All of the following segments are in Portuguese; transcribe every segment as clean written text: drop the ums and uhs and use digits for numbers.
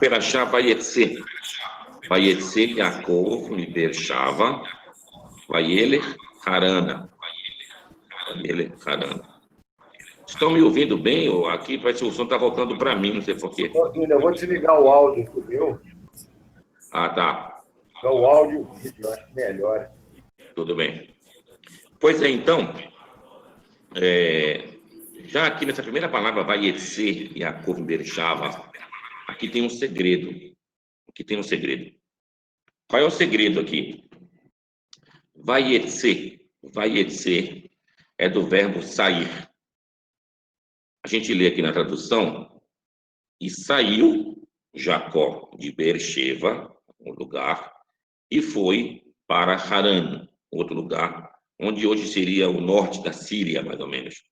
Perachá Vayetze. Vayetze Yaakov Beershava. Vayeler Harana. Vayeler Harana. Estão me ouvindo bem? Ou aqui parece que o som está voltando para mim, não sei porquê. Eu vou desligar o áudio do meu. Ah, tá. O áudio e o vídeo, eu acho melhor. Tudo bem. Pois é, então, já aqui nessa primeira palavra, Vayetze Yaakov Beershava, aqui tem um segredo. Aqui tem um segredo. Qual é o segredo aqui? Vayetze. Vayetze é do verbo sair. A gente lê aqui na tradução, e saiu Jacó de Beersheba, um lugar, e foi para Harã, outro lugar, onde hoje seria o norte da Síria, mais ou menos.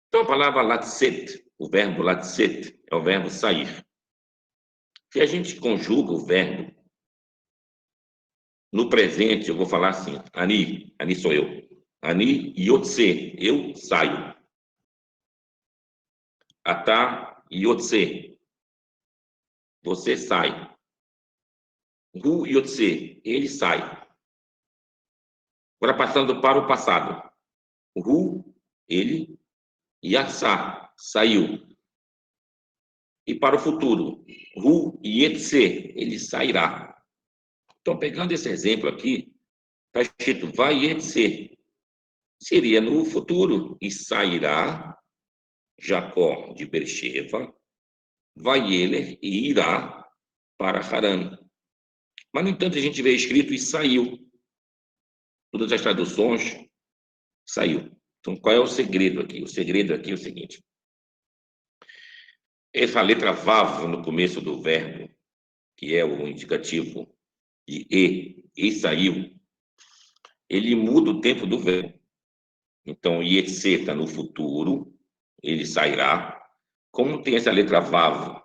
Então, a palavra latset, o verbo latset, é o verbo sair. Se a gente conjuga o verbo no presente, eu vou falar assim, ani sou eu. Ani yotse, eu saio. Ata yotse, você sai. Hu yotse, ele sai. Agora passando para o passado. Hu, ele, yatsá, saiu. E para o futuro. Hu yetse, ele sairá. Então, pegando esse exemplo aqui, está escrito vai yetse. Seria no futuro. E sairá Jacó de Beersheba, vai ele e irá para Harã. Mas, no entanto, a gente vê escrito e saiu. Todas as traduções, saiu. Então, qual é o segredo aqui? O segredo aqui é o seguinte. Essa letra vav no começo do verbo, que é o indicativo de e saiu, ele muda o tempo do verbo. Então, ietse está no futuro, ele sairá. Como tem essa letra vav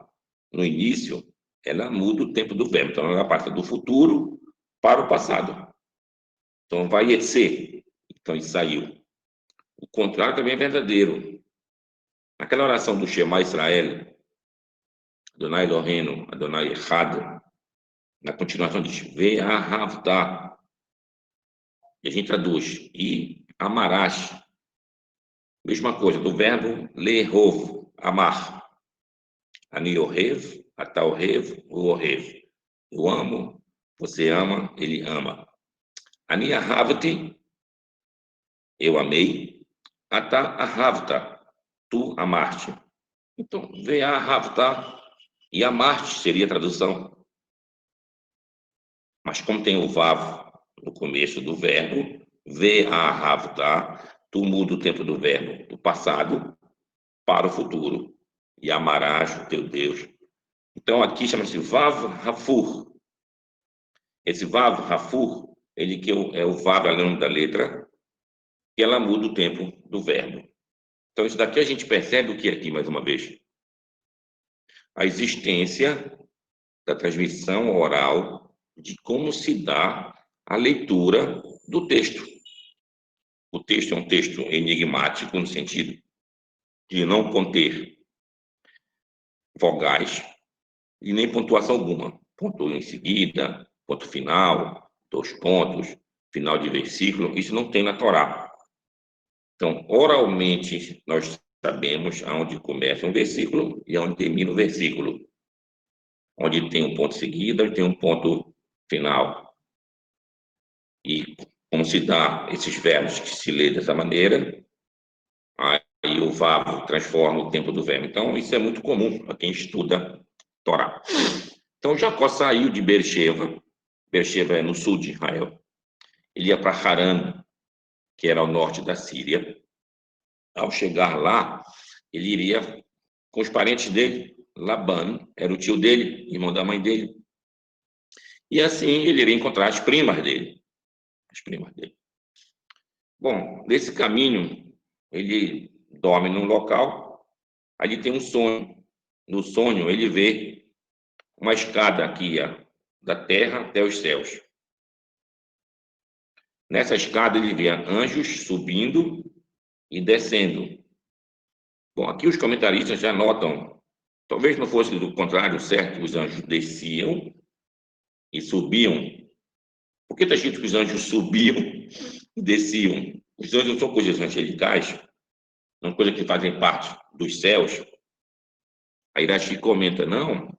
no início, ela muda o tempo do verbo. Então, ela passa do futuro para o passado. Então, vai ietse. Então, ele saiu. O contrário também é verdadeiro. Naquela oração do Shema Israel, Adonai Eloheinu, Adonai Echad, na continuação diz, Ve'ahavta. E a gente traduz, e amarás. Mesma coisa, do verbo lehov, amar. Ani ohev, ata ohev, uohev. Eu amo, você ama, ele ama. Ani ahavti, eu amei. Ata ahavta, tu amaste. Então, ve'ahavta e amarte seria a tradução. Mas como tem o vav no começo do verbo, ve'ahavta, tu muda o tempo do verbo do passado para o futuro. E amarás o teu Deus. Então, aqui chama-se Vav Hafur. Esse Vav Hafur, ele que é o Vav, é o nome da letra, que ela muda o tempo do verbo. Então, isso daqui a gente percebe o que aqui, mais uma vez? A existência da transmissão oral de como se dá a leitura do texto. O texto é um texto enigmático, no sentido de não conter vogais e nem pontuação alguma. Ponto em seguida, ponto final, 2 pontos, final de versículo, isso não tem na Torá. Então, oralmente, nós sabemos aonde começa um versículo e aonde termina o versículo. Onde tem um ponto seguido e tem um ponto final. E como se dá esses verbos que se lê dessa maneira, aí o vav transforma o tempo do verbo. Então, isso é muito comum para quem estuda Torá. Então, Jacó saiu de Beersheba. Beersheba é no sul de Israel. Ele ia para Harã, que era ao norte da Síria. Ao chegar lá, ele iria com os parentes dele. Labã era o tio dele, irmão da mãe dele. E assim ele iria encontrar as primas dele. As primas dele. Bom, nesse caminho, ele dorme num local. Ali tem um sonho. No sonho, ele vê uma escada aqui, da terra até os céus. Nessa escada, ele vê anjos subindo e descendo. Bom, aqui os comentaristas já notam Talvez não fosse do contrário, certo? Os anjos desciam e subiam. Por que está escrito que os anjos subiam e desciam? Os anjos não são coisas angelicais, não são coisas que fazem parte dos céus. A Irachi comenta, não,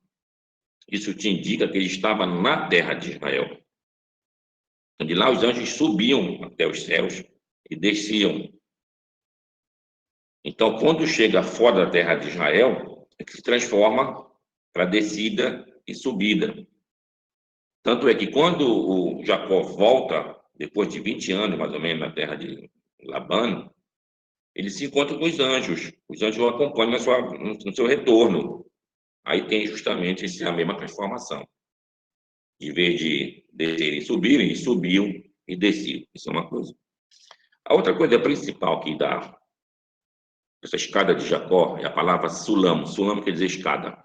isso te indica que ele estava na terra de Israel. De lá os anjos subiam até os céus e desciam. Então, quando chega fora da terra de Israel, é que se transforma para descida e subida. Tanto é que quando o Jacó volta, depois de 20 anos, mais ou menos, na terra de Labã, ele se encontra com os anjos. Os anjos o acompanham no seu retorno. Aí tem justamente a mesma transformação. Em vez de descerem e subirem, eles subiam e desciam. Isso é uma coisa. A outra coisa principal que dá essa escada de Jacó é a palavra sulam. Sulam quer dizer escada.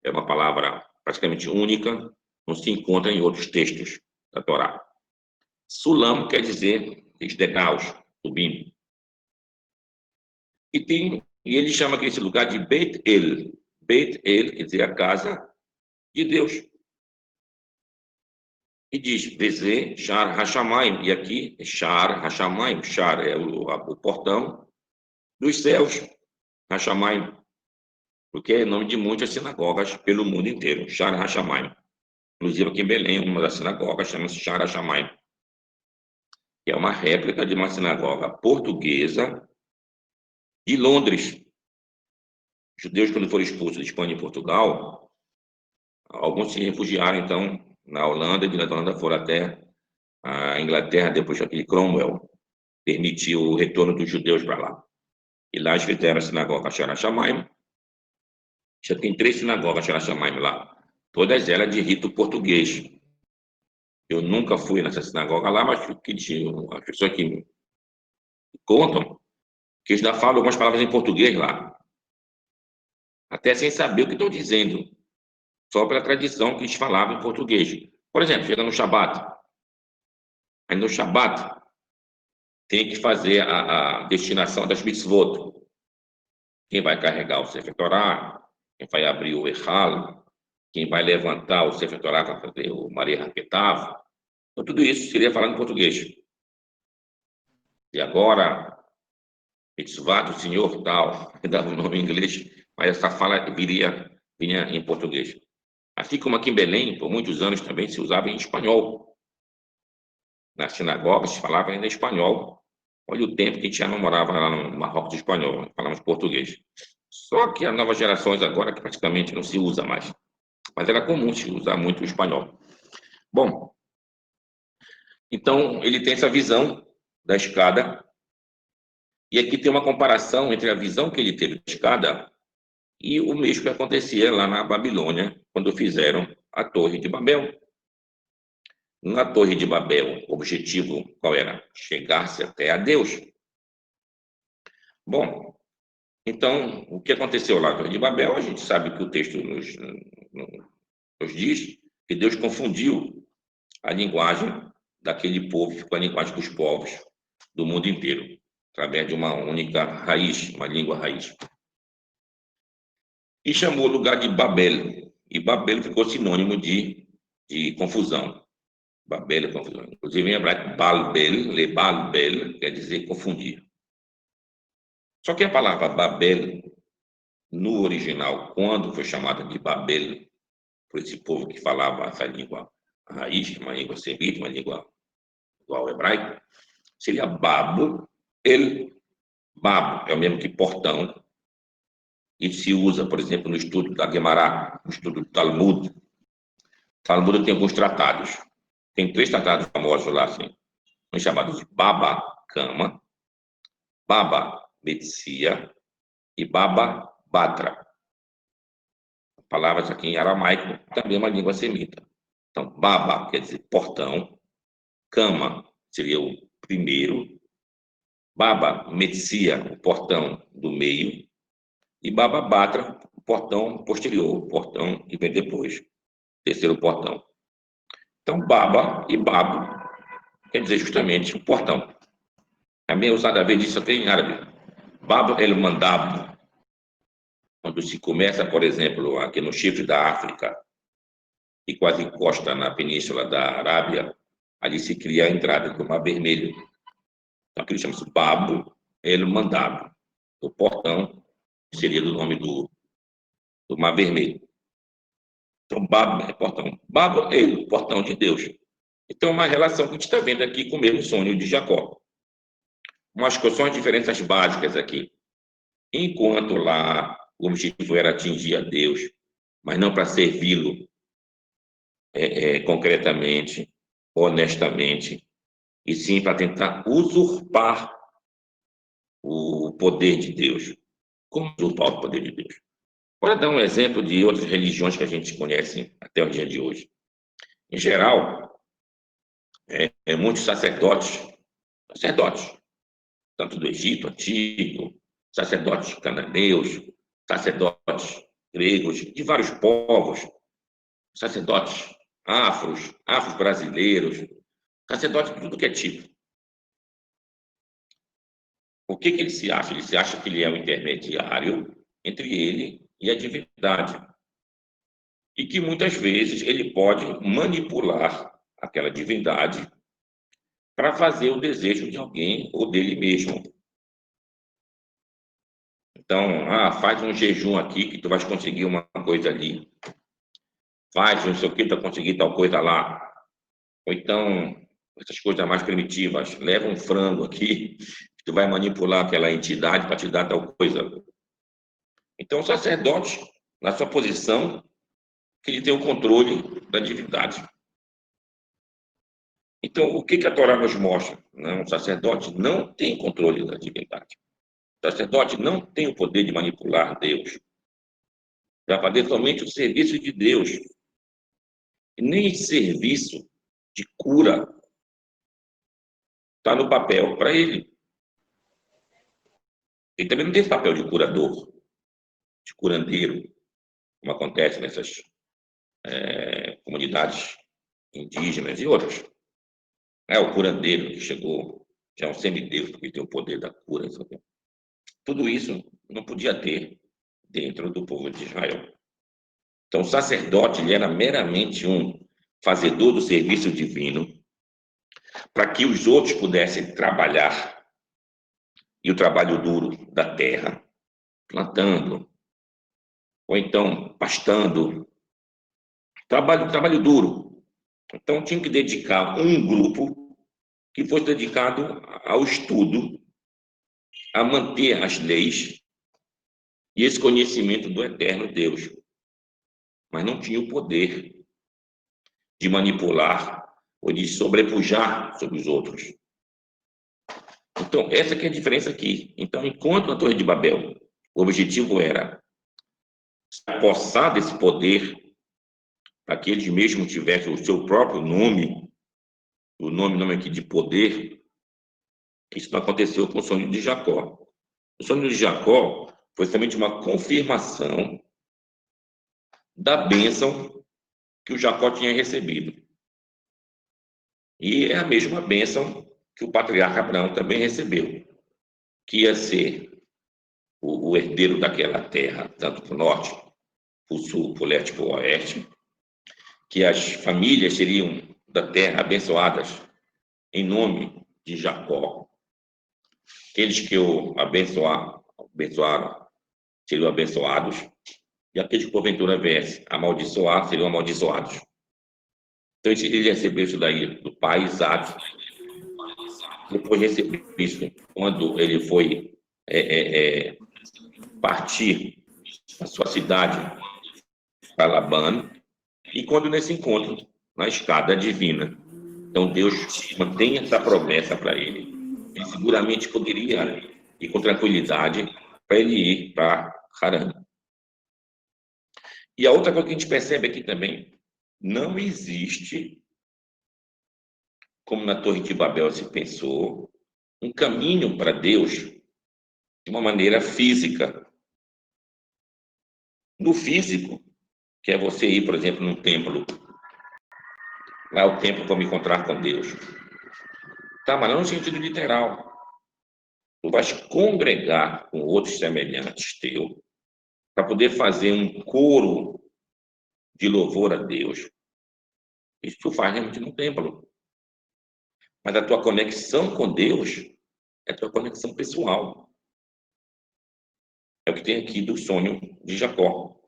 É uma palavra praticamente única, não se encontra em outros textos da Torá. Sulam quer dizer os degraus, subindo. E ele chama esse lugar de Beit El. Beit El quer dizer a casa de Deus. E diz, Vezé, Shar Hashamayim. E aqui, Shar Hashamayim. Shar é o portão dos céus. Hashamayim. Porque é nome de muitas sinagogas pelo mundo inteiro. Shar Hashamayim. Inclusive aqui em Belém, uma das sinagogas chama-se Shar Hashamayim. Que é uma réplica de uma sinagoga portuguesa de Londres. Os judeus, quando foram expulsos de Espanha e Portugal, alguns se refugiaram, então, na Holanda, e de na Holanda foram até a Inglaterra, depois que aquele Cromwell permitiu o retorno dos judeus para lá. E lá eles fizeram a sinagoga Shar Hashamayim. Já tem 3 sinagogas Shar Hashamayim lá, todas elas de rito português. Eu nunca fui nessa sinagoga lá, mas as pessoas que me contam que eles ainda falam algumas palavras em português lá, até sem saber o que estão dizendo, só pela tradição que eles falavam em português. Por exemplo, chega no Shabat. Aí no Shabat tem que fazer a destinação das mitzvot. Quem vai carregar o Sefer Torah, quem vai abrir o Echal, quem vai levantar o Sefer Torah para fazer o Maria Haketav. Então, tudo isso seria falado em português. E agora, mitzvah do Senhor, tal, dava um nome em inglês, mas essa fala vinha em português. Assim como aqui em Belém, por muitos anos também se usava em espanhol. Nas sinagogas se falava ainda em espanhol. Olha o tempo que a gente já não morava lá no Marrocos de espanhol, falamos português. Só que as novas gerações agora que praticamente não se usa mais. Mas era comum se usar muito o espanhol. Bom, então ele tem essa visão da escada. E aqui tem uma comparação entre a visão que ele teve da escada e o mesmo que acontecia lá na Babilônia, quando fizeram a Torre de Babel. Na Torre de Babel, o objetivo qual era? Chegar-se até a Deus. Bom, então, o que aconteceu lá na Torre de Babel, a gente sabe que o texto nos diz que Deus confundiu a linguagem daquele povo com a linguagem dos povos do mundo inteiro, através de uma única raiz, uma língua raiz. E chamou o lugar de Babel. E Babel ficou sinônimo de confusão. Babel é confusão. Inclusive em hebraico, Balbel, Lebalbel, quer dizer confundir. Só que a palavra Babel, no original, quando foi chamada de Babel, por esse povo que falava essa língua raiz, uma língua semita, uma língua igual ao hebraico, seria Babo, Babo é o mesmo que portão, e se usa, por exemplo, no estudo da Guemará, no estudo do Talmud. O Talmud tem alguns tratados. Tem 3 tratados famosos lá, assim, chamados de Baba Kama, Baba Metzia e Baba Batra. Palavras aqui em aramaico, também é uma língua semita. Então, Baba quer dizer portão, Kama seria o primeiro, Baba Metzia, o portão do meio, e Baba Batra, o portão posterior, o portão que vem depois, terceiro portão. Então, Baba e Babo quer dizer justamente o portão. Também é usada a vez disso até em árabe. Bab el Mandab, quando se começa, por exemplo, aqui no chifre da África, e quase encosta na península da Arábia, ali se cria a entrada do Mar Vermelho. Então, aquilo chama-se Babo El Mandab. O portão seria do nome do Mar Vermelho. Então, Babo é portão. Babo é o portão de Deus. Então, uma relação que a gente está vendo aqui com o mesmo sonho de Jacó. Mas quais são as diferenças básicas aqui? Enquanto lá o objetivo era atingir a Deus, mas não para servi-lo concretamente, honestamente, e sim para tentar usurpar o poder de Deus. Como usurpar o poder de Deus? Para dar um exemplo de outras religiões que a gente conhece até o dia de hoje. Em geral, muitos sacerdotes, tanto do Egito antigo, sacerdotes cananeus, sacerdotes gregos, de vários povos, sacerdotes afros brasileiros, sacerdotes de tudo que é tipo. O que ele se acha? Ele se acha que ele é o intermediário entre ele e a divindade. E que muitas vezes ele pode manipular aquela divindade para fazer o desejo de alguém ou dele mesmo. Então, faz um jejum aqui que tu vais conseguir uma coisa ali. Faz não sei o que para conseguir tal coisa lá. Ou então, essas coisas mais primitivas, leva um frango aqui, que tu vai manipular aquela entidade para te dar tal coisa. Então, o sacerdote, na sua posição, que ele tem o controle da divindade. Então, o que a Torá nos mostra? Não, o sacerdote não tem controle da divindade. O sacerdote não tem o poder de manipular Deus. Para fazer somente o serviço de Deus. E nem serviço de cura está no papel para ele. Ele também não tem esse papel de curador, de curandeiro, como acontece nessas comunidades indígenas e outras. É o curandeiro que chegou, já é um semideus, porque tem o poder da cura. Sabe? Tudo isso não podia ter dentro do povo de Israel. Então, o sacerdote ele era meramente um fazedor do serviço divino para que os outros pudessem trabalhar e o trabalho duro da terra, plantando, ou então pastando, trabalho duro. Então, tinha que dedicar um grupo que fosse dedicado ao estudo, a manter as leis e esse conhecimento do eterno Deus. Mas não tinha o poder de manipular ou de sobrepujar sobre os outros. Então, essa que é a diferença aqui. Então, enquanto na Torre de Babel, o objetivo era se apossar desse poder para que eles mesmos tivessem o seu próprio nome, o nome aqui de poder, isso não aconteceu com o sonho de Jacó. O sonho de Jacó foi somente uma confirmação da bênção que o Jacó tinha recebido. E é a mesma bênção que o patriarca Abraão também recebeu, que ia ser o herdeiro daquela terra, tanto para o norte, para o sul, para o leste e para o oeste, que as famílias seriam da terra abençoadas em nome de Jacó. Aqueles que o abençoaram seriam abençoados, e aqueles que porventura viessem amaldiçoar seriam amaldiçoados. Então ele recebeu isso daí do pai Isaac, depois recebeu isso quando ele foi partir da sua cidade para Labã, e quando nesse encontro, na escada divina. Então Deus mantém essa promessa para ele. Ele seguramente poderia ir com tranquilidade para ele ir para Harã. E a outra coisa que a gente percebe aqui também, não existe, como na Torre de Babel se pensou, um caminho para Deus de uma maneira física. No físico, que é você ir, por exemplo, num templo, lá é o templo para me encontrar com Deus. Tá, mas não no sentido literal. Tu vais congregar com outros semelhantes teu para poder fazer um coro de louvor a Deus. Isso tu faz realmente no templo. Mas a tua conexão com Deus é a tua conexão pessoal. É o que tem aqui do sonho de Jacó.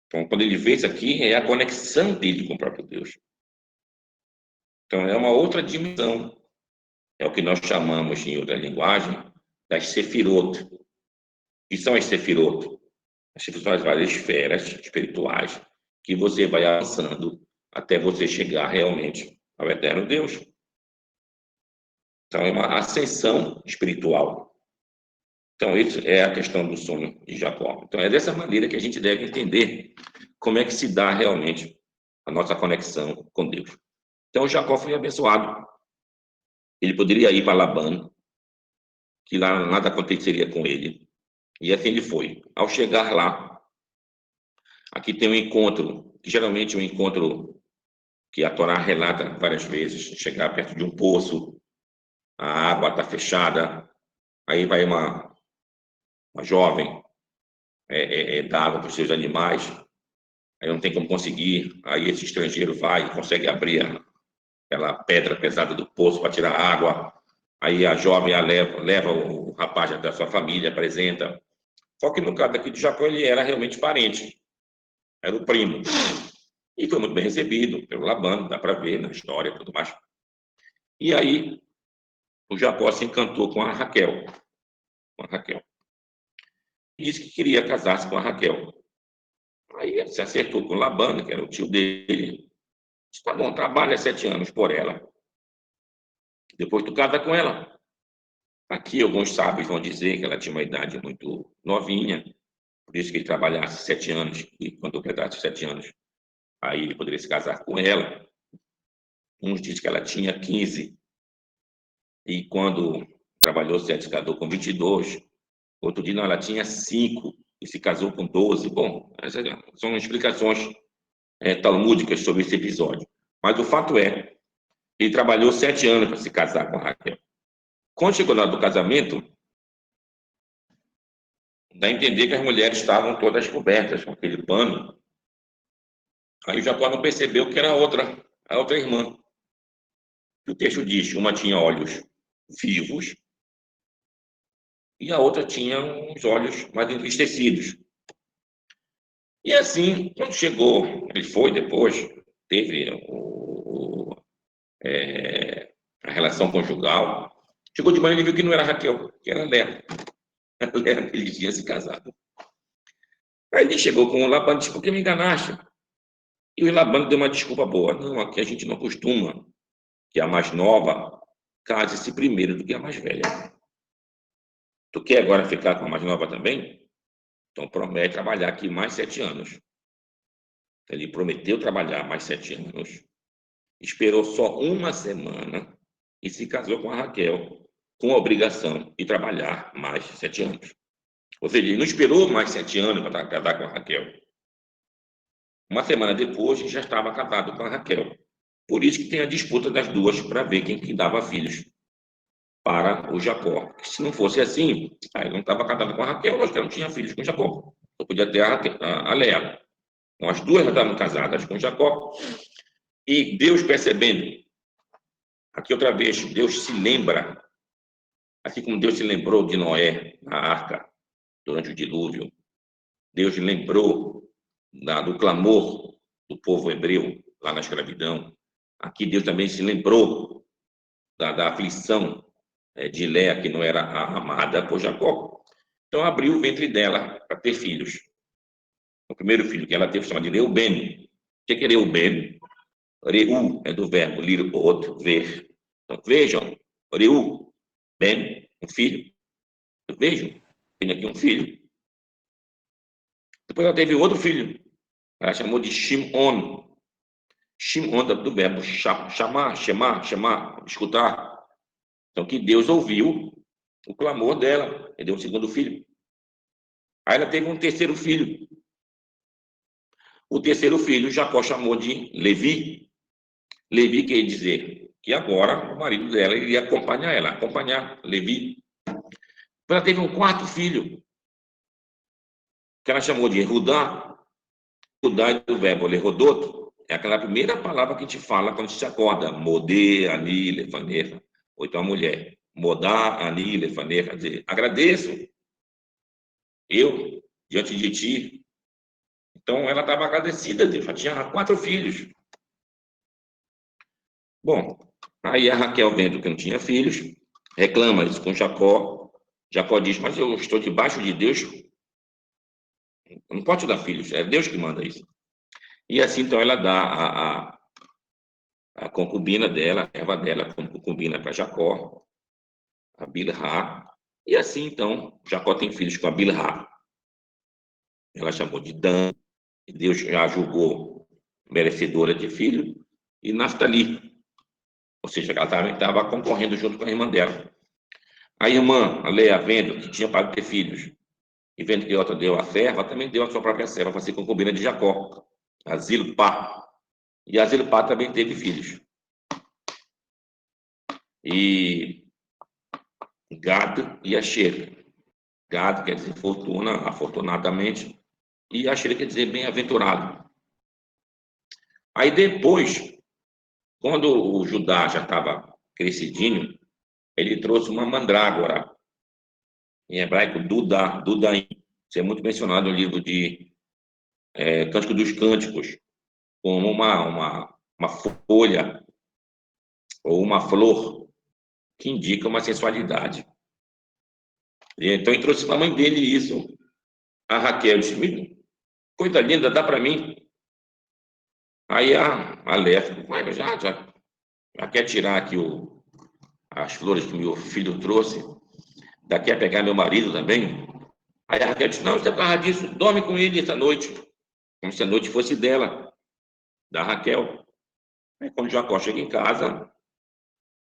Então, quando ele vê isso aqui, é a conexão dele com o próprio Deus. Então, é uma outra dimensão. É o que nós chamamos, em outra linguagem, das sefirot. O que são as sefirot? As sefirot são as várias esferas espirituais que você vai avançando até você chegar realmente ao eterno Deus. Então, é uma ascensão espiritual. Então, isso é a questão do sonho de Jacó. Então, é dessa maneira que a gente deve entender como é que se dá realmente a nossa conexão com Deus. Então, Jacó foi abençoado. Ele poderia ir para Labão, que lá nada aconteceria com ele. E assim ele foi. Ao chegar lá, aqui tem um encontro, que geralmente é um encontro que a Torá relata várias vezes, chegar perto de um poço, a água está fechada, aí vai uma jovem dar água para os seus animais, aí não tem como conseguir, aí esse estrangeiro vai e consegue abrir aquela pedra pesada do poço para tirar água, aí a jovem leva o rapaz até a sua família, apresenta. Só que no caso aqui de Jacó, ele era realmente parente, era o primo. E foi muito bem recebido pelo Labão, dá para ver na história e tudo mais. E aí, o Jacó se encantou com a Raquel. E disse que queria casar-se com a Raquel. Aí ele se acertou com o Labão, que era o tio dele. Disse, tá bom, trabalha 7 anos por ela. Depois tu casa com ela. Aqui alguns sábios vão dizer que ela tinha uma idade muito novinha, por isso que ele trabalhasse 7 anos, e quando completasse 7 anos, aí ele poderia se casar com ela. Uns dizem que ela tinha 15, e quando trabalhou 7, se casou com 22. Outro dia, não, ela tinha 5 e se casou com 12. Bom, essas são explicações talmúdicas sobre esse episódio. Mas o fato é, ele trabalhou 7 anos para se casar com a Raquel. Quando chegou na hora do casamento, dá a entender que as mulheres estavam todas cobertas com aquele pano. Aí o Jacó não percebeu que era a outra irmã. O texto diz, uma tinha olhos vivos e a outra tinha uns olhos mais entristecidos. E assim, quando chegou, ele foi depois, teve a relação conjugal. Chegou de manhã e viu que não era Raquel, que era Léa. A Léa que ele tinha se casado. Aí ele chegou com o Labão e disse, por que me enganaste? E o Labão deu uma desculpa boa. Não, aqui a gente não costuma que a mais nova case-se primeiro do que a mais velha. Tu quer agora ficar com a mais nova também? Então promete trabalhar aqui mais 7 anos. Ele prometeu trabalhar mais 7 anos. Esperou só uma semana e se casou com a Raquel, com a obrigação de trabalhar mais 7 anos. Ou seja, ele não esperou mais 7 anos para casar com a Raquel. Uma semana depois, ele já estava casado com a Raquel. Por isso que tem a disputa das duas para ver quem que dava filhos para o Jacó. Se não fosse assim, aí não estava casado com a Raquel, nós não tinha filhos com Jacó. Só podia ter a Léa. Então, as duas já estavam casadas com Jacó. E Deus percebendo, aqui outra vez, Deus se lembra, assim como Deus se lembrou de Noé na arca, durante o dilúvio, Deus lembrou do clamor do povo hebreu lá na escravidão. Aqui Deus também se lembrou da aflição de Léa, que não era amada por Jacó. Então abriu o ventre dela para ter filhos. O primeiro filho que ela teve se chama de Reuben. O que é Reuben? Reu é do verbo lirot, ver. Então vejam, Reu, Ben, um filho. Vejam, tem aqui um filho. Depois ela teve outro filho. Ela chamou de Shimon. Shimon do verbo chamar, escutar. Então que Deus ouviu o clamor dela. Ele deu um segundo filho. Aí ela teve um terceiro filho. O terceiro filho, Jacó chamou de Levi. Levi quer dizer que agora o marido dela iria acompanhar Levi. Ela teve um quarto filho, que ela chamou de Rudá, Rudá é do verbo lerodoto, é aquela primeira palavra que a gente fala quando a gente acorda, modê, ani, lefanecha, ou então a mulher, modá, ani, lefanecha, quer dizer, agradeço, eu, diante de ti. Então, ela estava agradecida, Deus, já tinha 4 filhos. Bom, aí a Raquel, vendo que não tinha filhos, reclama isso com Jacó. Jacó diz, mas eu estou debaixo de Deus, não pode te dar filhos, é Deus que manda isso. E assim, então, ela dá a concubina dela, a erva dela, como concubina para Jacó, a Bilhá. E assim, então, Jacó tem filhos com a Bilhá. Ela chamou de Dan, e Deus já a julgou merecedora de filho, e Naftali, ou seja, ela também estava concorrendo junto com a irmã dela. A irmã, a Leia, vendo que tinha para ter filhos, e vendo que outra deu a serva, também deu a sua própria serva para ser concubina de Jacó, a Zilpá. E a Zilpá também teve filhos. E Gad e Asher. Gad quer dizer fortuna, afortunadamente, e Asher quer dizer bem-aventurado. Aí depois, quando o Judá já estava crescidinho, ele trouxe uma mandrágora, em hebraico, Dudaim. Isso é muito mencionado no livro de Cântico dos Cânticos, como uma folha ou uma flor que indica uma sensualidade. E então ele trouxe para a mãe dele isso. A Raquel disse, coisa linda, dá para mim. Aí a Léa ficou, já quer tirar aqui as flores que meu filho trouxe, já quer pegar meu marido também. Aí a Raquel disse, não, você é por causa disso, dorme com ele essa noite, como se a noite fosse dela, da Raquel. Aí quando Jacó chega em casa,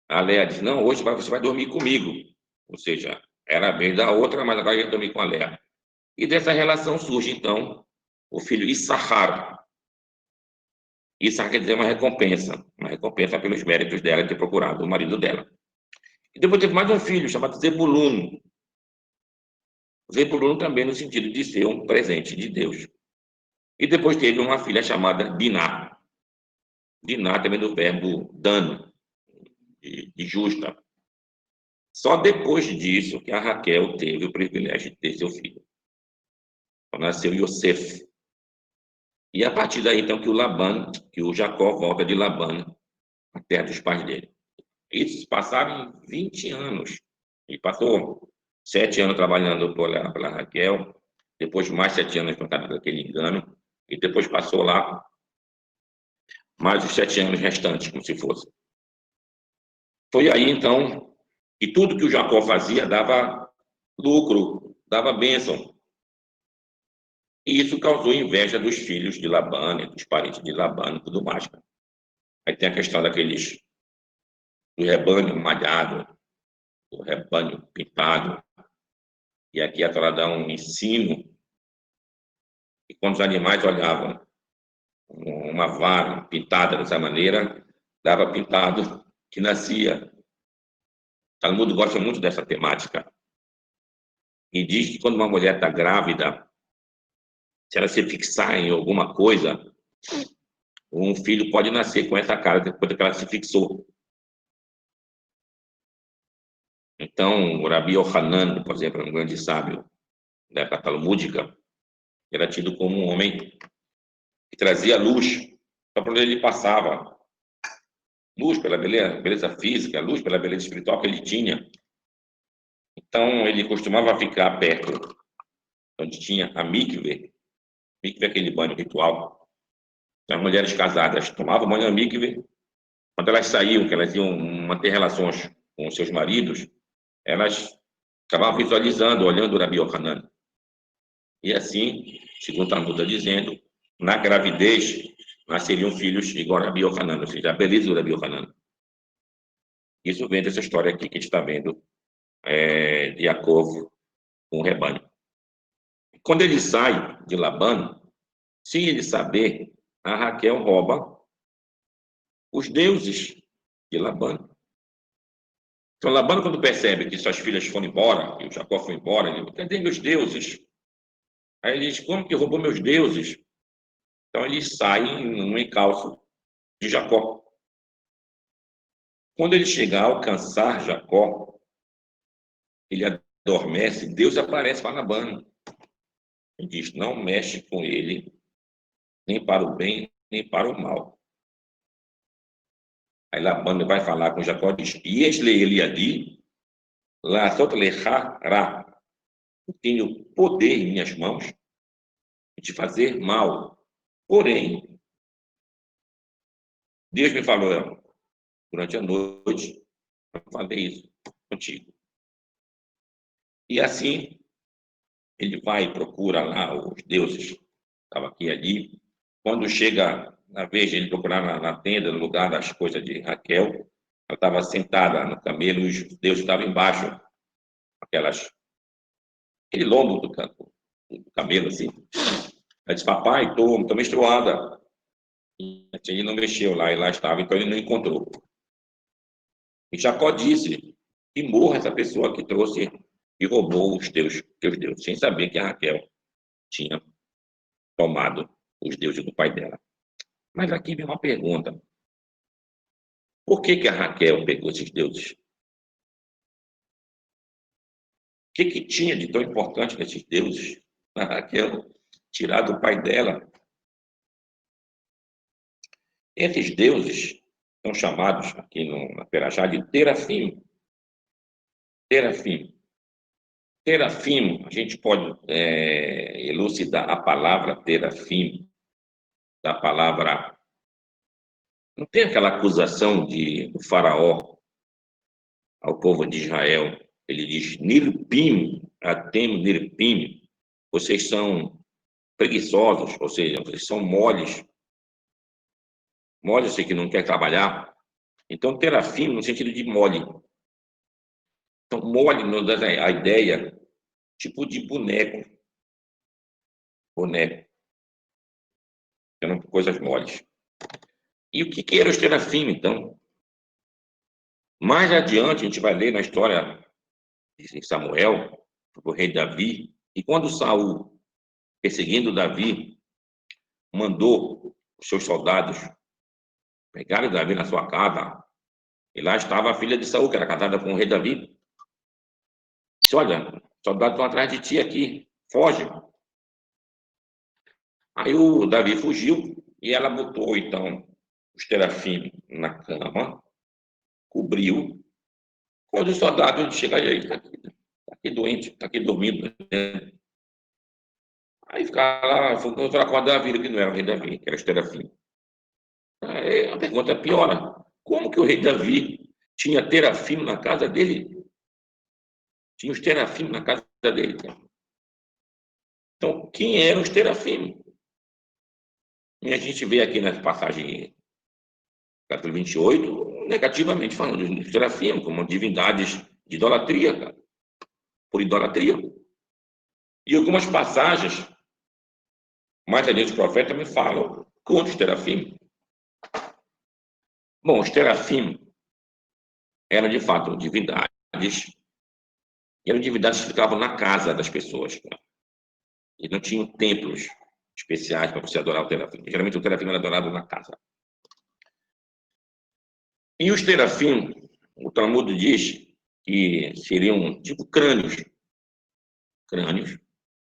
a Léa diz, não, hoje você vai dormir comigo. Ou seja, era a vez da outra, mas agora ia dormir com a Léa. E dessa relação surge, então, o filho Issachar. Issachar quer dizer uma recompensa pelos méritos dela de ter procurado o marido dela. E depois teve mais um filho, chamado Zebulun. Zebulun também no sentido de ser um presente de Deus. E depois teve uma filha chamada Diná. Diná também do verbo dano, de justa. Só depois disso que a Raquel teve o privilégio de ter seu filho. Então, nasceu Yosef. E a partir daí, então, que o Jacó volta de Labã, a terra dos pais dele. Isso passaram 20 anos. Ele passou 7 anos trabalhando pela Raquel, depois mais 7 anos por causa daquele engano, e depois passou lá mais os 7 anos restantes, como se fosse. Foi aí, então, que tudo que o Jacó fazia dava lucro, dava bênção. E isso causou inveja dos filhos de Labã, dos parentes de Labã e tudo mais. Aí tem a questão do rebanho malhado, do rebanho pintado. E aqui a Torá dá um ensino. E quando os animais olhavam uma vara pintada dessa maneira, dava pintado que nascia. Talmud gosta muito dessa temática. E diz que quando uma mulher está grávida, se ela se fixar em alguma coisa, um filho pode nascer com essa cara depois que ela se fixou. Então, o Rabi Yohanan, por exemplo, um grande sábio da época talmúdica, era tido como um homem que trazia luz para onde ele passava. Luz pela beleza física, luz pela beleza espiritual que ele tinha. Então, ele costumava ficar perto onde tinha a mikve. Mikve é aquele banho ritual. As mulheres casadas tomavam banho na mikve. Quando elas saíam, que elas iam manter relações com seus maridos, elas acabavam visualizando, olhando o Rabi Yohanan. E assim, segundo a Talmud está dizendo, na gravidez nasceriam filhos igual a Rabi Yohanan, ou seja, a beleza do Rabi Yohanan. Isso vem dessa história aqui que a gente está vendo de Jacob com o rebanho. Quando ele sai de Labã, sem ele saber, a Raquel rouba os deuses de Labã. Então, Labã, quando percebe que suas filhas foram embora, que o Jacó foi embora, ele diz, cadê meus deuses? Aí ele diz, como que roubou meus deuses? Então ele sai num encalço de Jacó. Quando ele chega a alcançar Jacó, ele adormece, Deus aparece para Labão e diz, não mexe com ele, nem para o bem, nem para o mal. Aí Labão vai falar com Jacó e diz, ele ali, lá ra, eu tenho poder em minhas mãos de fazer mal. Porém, Deus me falou durante a noite, eu falei isso contigo. E assim, ele vai e procura lá os deuses, estava aqui e ali. Quando chega na vez de ele procurar na tenda, no lugar das coisas de Raquel, ela estava sentada no camelo e os deuses estavam embaixo, aquele lombo do camelo, assim. Ela disse, papai, estou menstruada. E ele não mexeu lá, e lá estava, então ele não encontrou. E Jacó disse, que morra essa pessoa que trouxe e roubou os teus deuses, sem saber que a Raquel tinha tomado os deuses do pai dela. Mas aqui vem uma pergunta. Por que a Raquel pegou esses deuses? O que tinha de tão importante nesses deuses? A Raquel tirar do pai dela. Esses deuses são chamados aqui na Perajá de terafim. Terafim. Terafim, a gente pode elucidar a palavra terafim, da palavra. Não tem aquela acusação do faraó ao povo de Israel. Ele diz, Nirpim, atem Nirpim, vocês são preguiçosos, ou seja, vocês são moles. Mole, você que não quer trabalhar. Então, terafim no sentido de mole. Então, mole nos dá a ideia, tipo de boneco. Boneco. Eram coisas moles. E o que era os terafim, então? Mais adiante, a gente vai ler na história de Samuel, o rei Davi, e quando Saul, perseguindo Davi, mandou os seus soldados pegarem Davi na sua casa, e lá estava a filha de Saul, que era casada com o rei Davi. Disse, olha, os soldados estão atrás de ti aqui, foge. Aí o Davi fugiu e ela botou, então, os terafim na cama, cobriu. Quando o soldado chega aí, está aqui doente, está aqui dormindo. Né? Aí fica lá, foi com a Davi, que não era o rei Davi, que era os terafim. Aí a pergunta piora. Como que o rei Davi tinha terafim na casa dele? Tinha os terafim na casa dele. Então, quem eram os terafim? E a gente vê aqui na passagem, capítulo 28, negativamente falando dos terafim como divindades de idolatria, cara, por idolatria. E algumas passagens, mais adiante o profeta me falam contra os terafim. Bom, os terafim eram de fato divindades, e eram divindades que ficavam na casa das pessoas. Cara. E não tinham templos especiais para você adorar o terafim. Geralmente o terafim era adorado na casa. E os terafim, o Talmud diz que seriam tipo crânios. Crânios.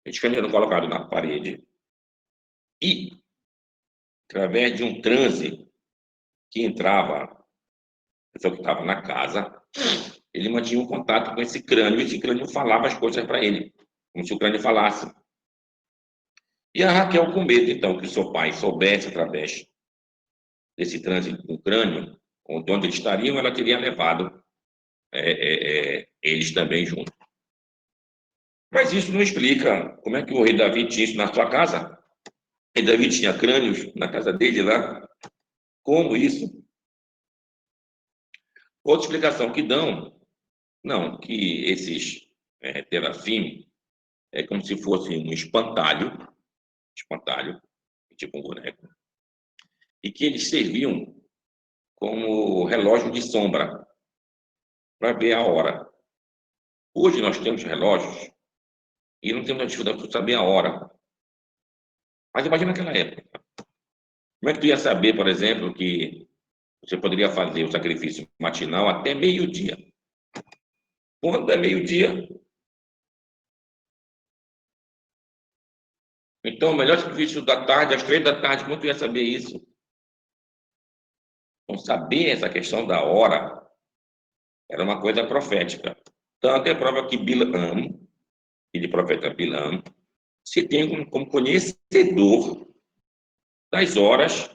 Esses crânios eram colocados na parede. E, através de um transe que entrava, a pessoa que estava na casa, ele mantinha um contato com esse crânio, e esse crânio falava as coisas para ele, como se o crânio falasse. E a Raquel, com medo, então, que seu pai soubesse através desse transe com o crânio, onde eles estariam, ela teria levado eles também junto. Mas isso não explica como é que o rei Davi tinha isso na sua casa. O rei Davi tinha crânios na casa dele lá. Como isso? Outra explicação que dão, não, que esses terafim é como se fosse um espantalho, tipo um boneco, e que eles serviam como relógio de sombra para ver a hora. Hoje nós temos relógios e não temos dificuldade de saber a hora. Mas imagina aquela época. Como é que tu ia saber, por exemplo, que você poderia fazer o sacrifício matinal até meio-dia? Quando é meio-dia, então o melhor sacrifício da tarde, às 3 da tarde, como tu ia saber isso? Então, saber essa questão da hora era uma coisa profética. Tanto é prova que Bilam, filho de profeta Bilam, se tem como conhecedor das horas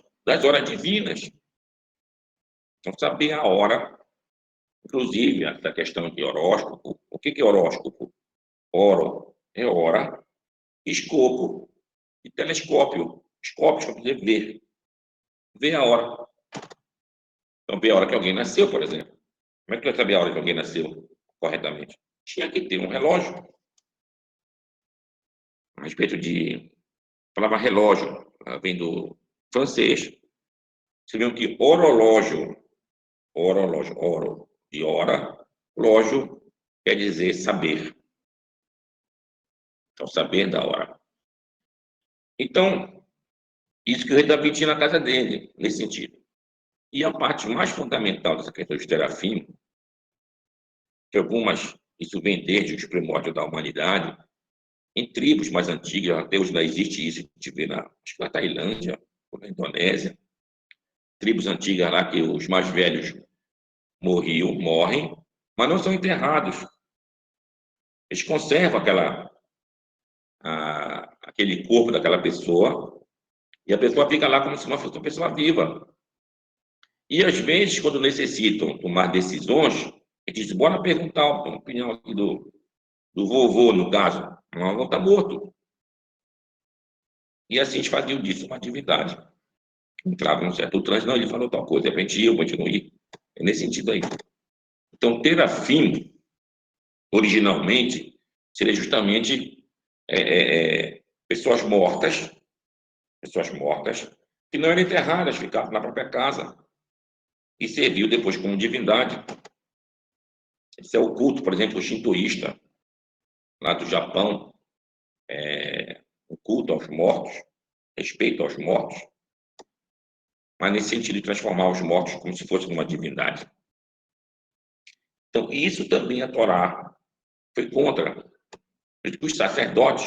divinas. Então, saber a hora, inclusive, essa questão de horóscopo. O que é horóscopo? Oro é hora, escopo e telescópio. Escópio para poder ver. Ver a hora. Então, ver a hora que alguém nasceu, por exemplo. Como é que vai saber a hora que alguém nasceu corretamente? Tinha que ter um relógio. A respeito de. A palavra relógio, vem do francês. Você viu que orológio, oro, de hora, lógio quer dizer saber. Então, saber da hora. Então, isso que o rei Davi tinha na casa dele, nesse sentido. E a parte mais fundamental dessa questão de terafim, que algumas, isso vem desde os primórdios da humanidade, em tribos mais antigas, até hoje não existe isso, a gente vê acho que na Tailândia, ou na Indonésia, tribos antigas lá que os mais velhos morrem, mas não são enterrados. Eles conservam aquele corpo daquela pessoa e a pessoa fica lá como se não fosse uma pessoa viva. E às vezes, quando necessitam tomar decisões, a gente diz, bora perguntar a opinião aqui do vovô, no caso. O avô está morto. E assim eles faziam disso uma atividade. Entrava num certo trânsito, não, ele falou tal coisa, de repente eu continuo ir. É nesse sentido aí. Então, terafim, originalmente, seria justamente pessoas mortas, que não eram enterradas, ficavam na própria casa e serviu depois como divindade. Esse é o culto, por exemplo, shintoísta, lá do Japão, o culto aos mortos, respeito aos mortos, mas nesse sentido de transformar os mortos como se fosse uma divindade. Então, isso também a Torá foi contra. Os sacerdotes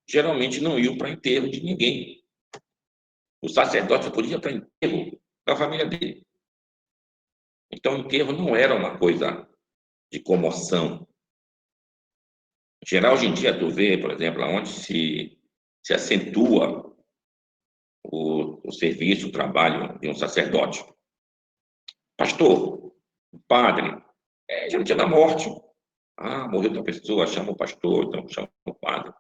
geralmente não iam para enterro de ninguém. O sacerdote só podia ir para enterro da família dele. Então, enterro não era uma coisa de comoção. Em geral, hoje em dia, tu vê, por exemplo, onde se acentua o serviço, o trabalho de um sacerdote. Pastor, padre, já no dia da morte. Morreu outra pessoa, chama o pastor, então chama o padre.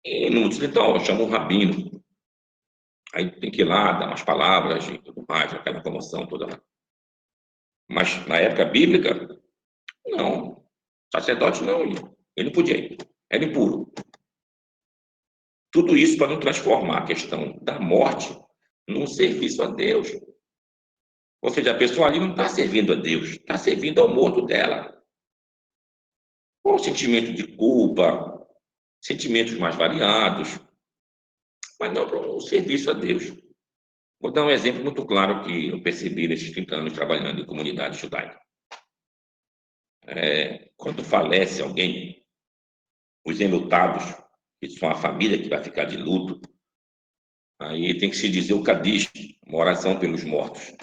E no então, chama o rabino. Aí tem que ir lá, dar umas palavras e tudo mais, aquela comoção toda lá. Mas na época bíblica, não. O sacerdote não ia. Ele não podia ir. Era impuro. Tudo isso para não transformar a questão da morte num serviço a Deus. Ou seja, a pessoa ali não está servindo a Deus, está servindo ao morto dela. Com sentimento de culpa, sentimentos mais variados, mas não para um serviço a Deus. Vou dar um exemplo muito claro que eu percebi nesses 30 anos trabalhando em comunidade judaica. Quando falece alguém, os enlutados, que são a família que vai ficar de luto, aí tem que se dizer o Kadish, uma oração pelos mortos.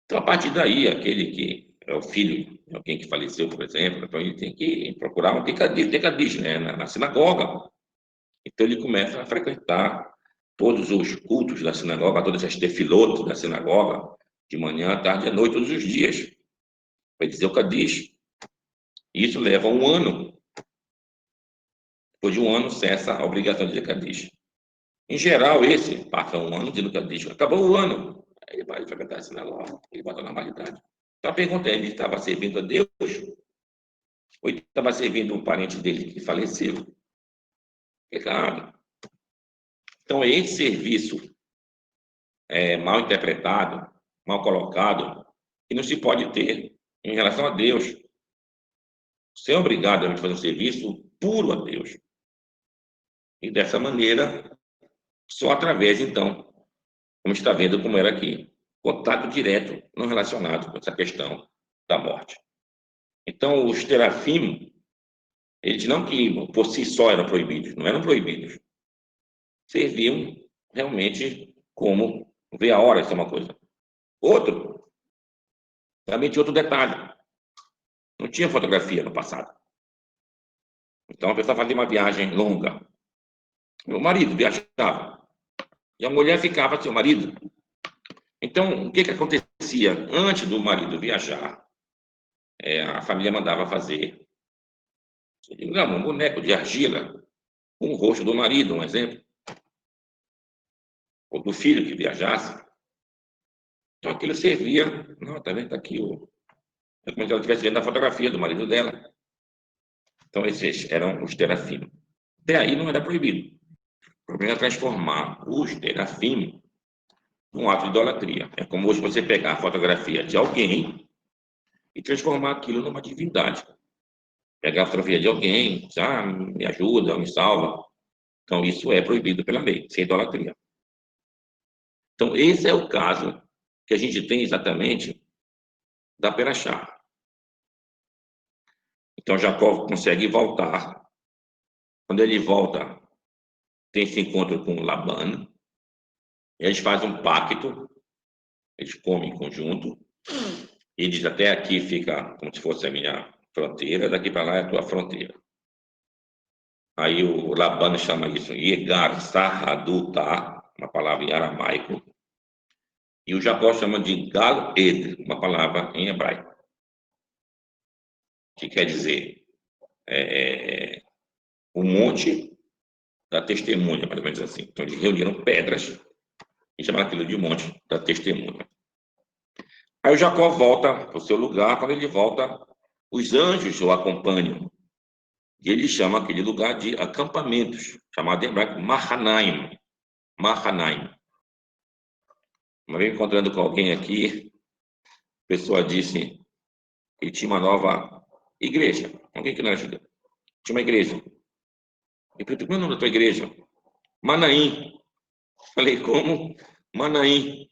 Então, a partir daí, aquele que é o filho de alguém que faleceu, por exemplo, então ele tem que procurar um Kadish, né, na sinagoga. Então, ele começa a frequentar todos os cultos da sinagoga, todas as tefilotes da sinagoga, de manhã, tarde e à noite, todos os dias. Vai dizer o Kadish. Isso leva um ano. Depois de um ano, cessa a obrigação de dizer Kadish. Em geral, esse passa um ano dizendo Kadish. Acabou o ano. Aí ele vai frequentar a sinagoga. Ele volta à normalidade. Então, a pergunta é, ele estava servindo a Deus? Ou ele estava servindo um parente dele que faleceu? Errado. Então, esse serviço mal interpretado, mal colocado, que não se pode ter em relação a Deus. Você é obrigado a fazer um serviço puro a Deus. E dessa maneira, Só através, então, como está vendo como era aqui, contato direto não relacionado com essa questão da morte. Então, os terafim, eles não que por si só eram proibidos, não eram proibidos. Serviam realmente como ver a hora, isso é uma coisa. Outro, também tinha outro detalhe. Não tinha fotografia no passado. Então, a pessoa fazia uma viagem longa. Meu marido viajava. E a mulher ficava sem o marido. Então, o que que acontecia? Antes do marido viajar, a família mandava fazer, digamos, um boneco de argila com o rosto do marido, um exemplo, ou do filho que viajasse. Então, aquilo servia, não, tá vendo, tá aqui é como se ela estivesse vendo a fotografia do marido dela. Então, esses eram os terafim. Até aí não era proibido. O problema é transformar os terafim num ato de idolatria. É como hoje você pegar a fotografia de alguém e transformar aquilo numa divindade. Pegar a fotografia de alguém, me ajuda, me salva. Então, isso é proibido pela lei, isso é idolatria. Então, esse é o caso que a gente tem exatamente da Perachá. Então, Jacó consegue voltar. Quando ele volta, tem esse encontro com Labão. Eles fazem um pacto, eles comem em conjunto. E diz, até aqui fica como se fosse a minha fronteira, daqui para lá é a tua fronteira. Aí o Labão chama isso Yegar Sahadutá, uma palavra em aramaico. E o Jacó chama de Gal-Ed, uma palavra em hebraico. Que quer dizer o monte da testemunha, mais ou menos assim. Então, eles reuniram pedras e chamaram aquilo de monte da testemunha. Aí o Jacó volta para o seu lugar. Quando ele volta, os anjos o acompanham. E ele chama aquele lugar de acampamentos, chamado em hebraico Mahanaim. Mahanaim. Uma vez encontrando com alguém aqui, a pessoa disse que tinha uma nova igreja. Alguém que não ajuda. Tinha uma igreja. Eu perguntei, qual é o nome da tua igreja? Manaim. Falei, como? Manaim.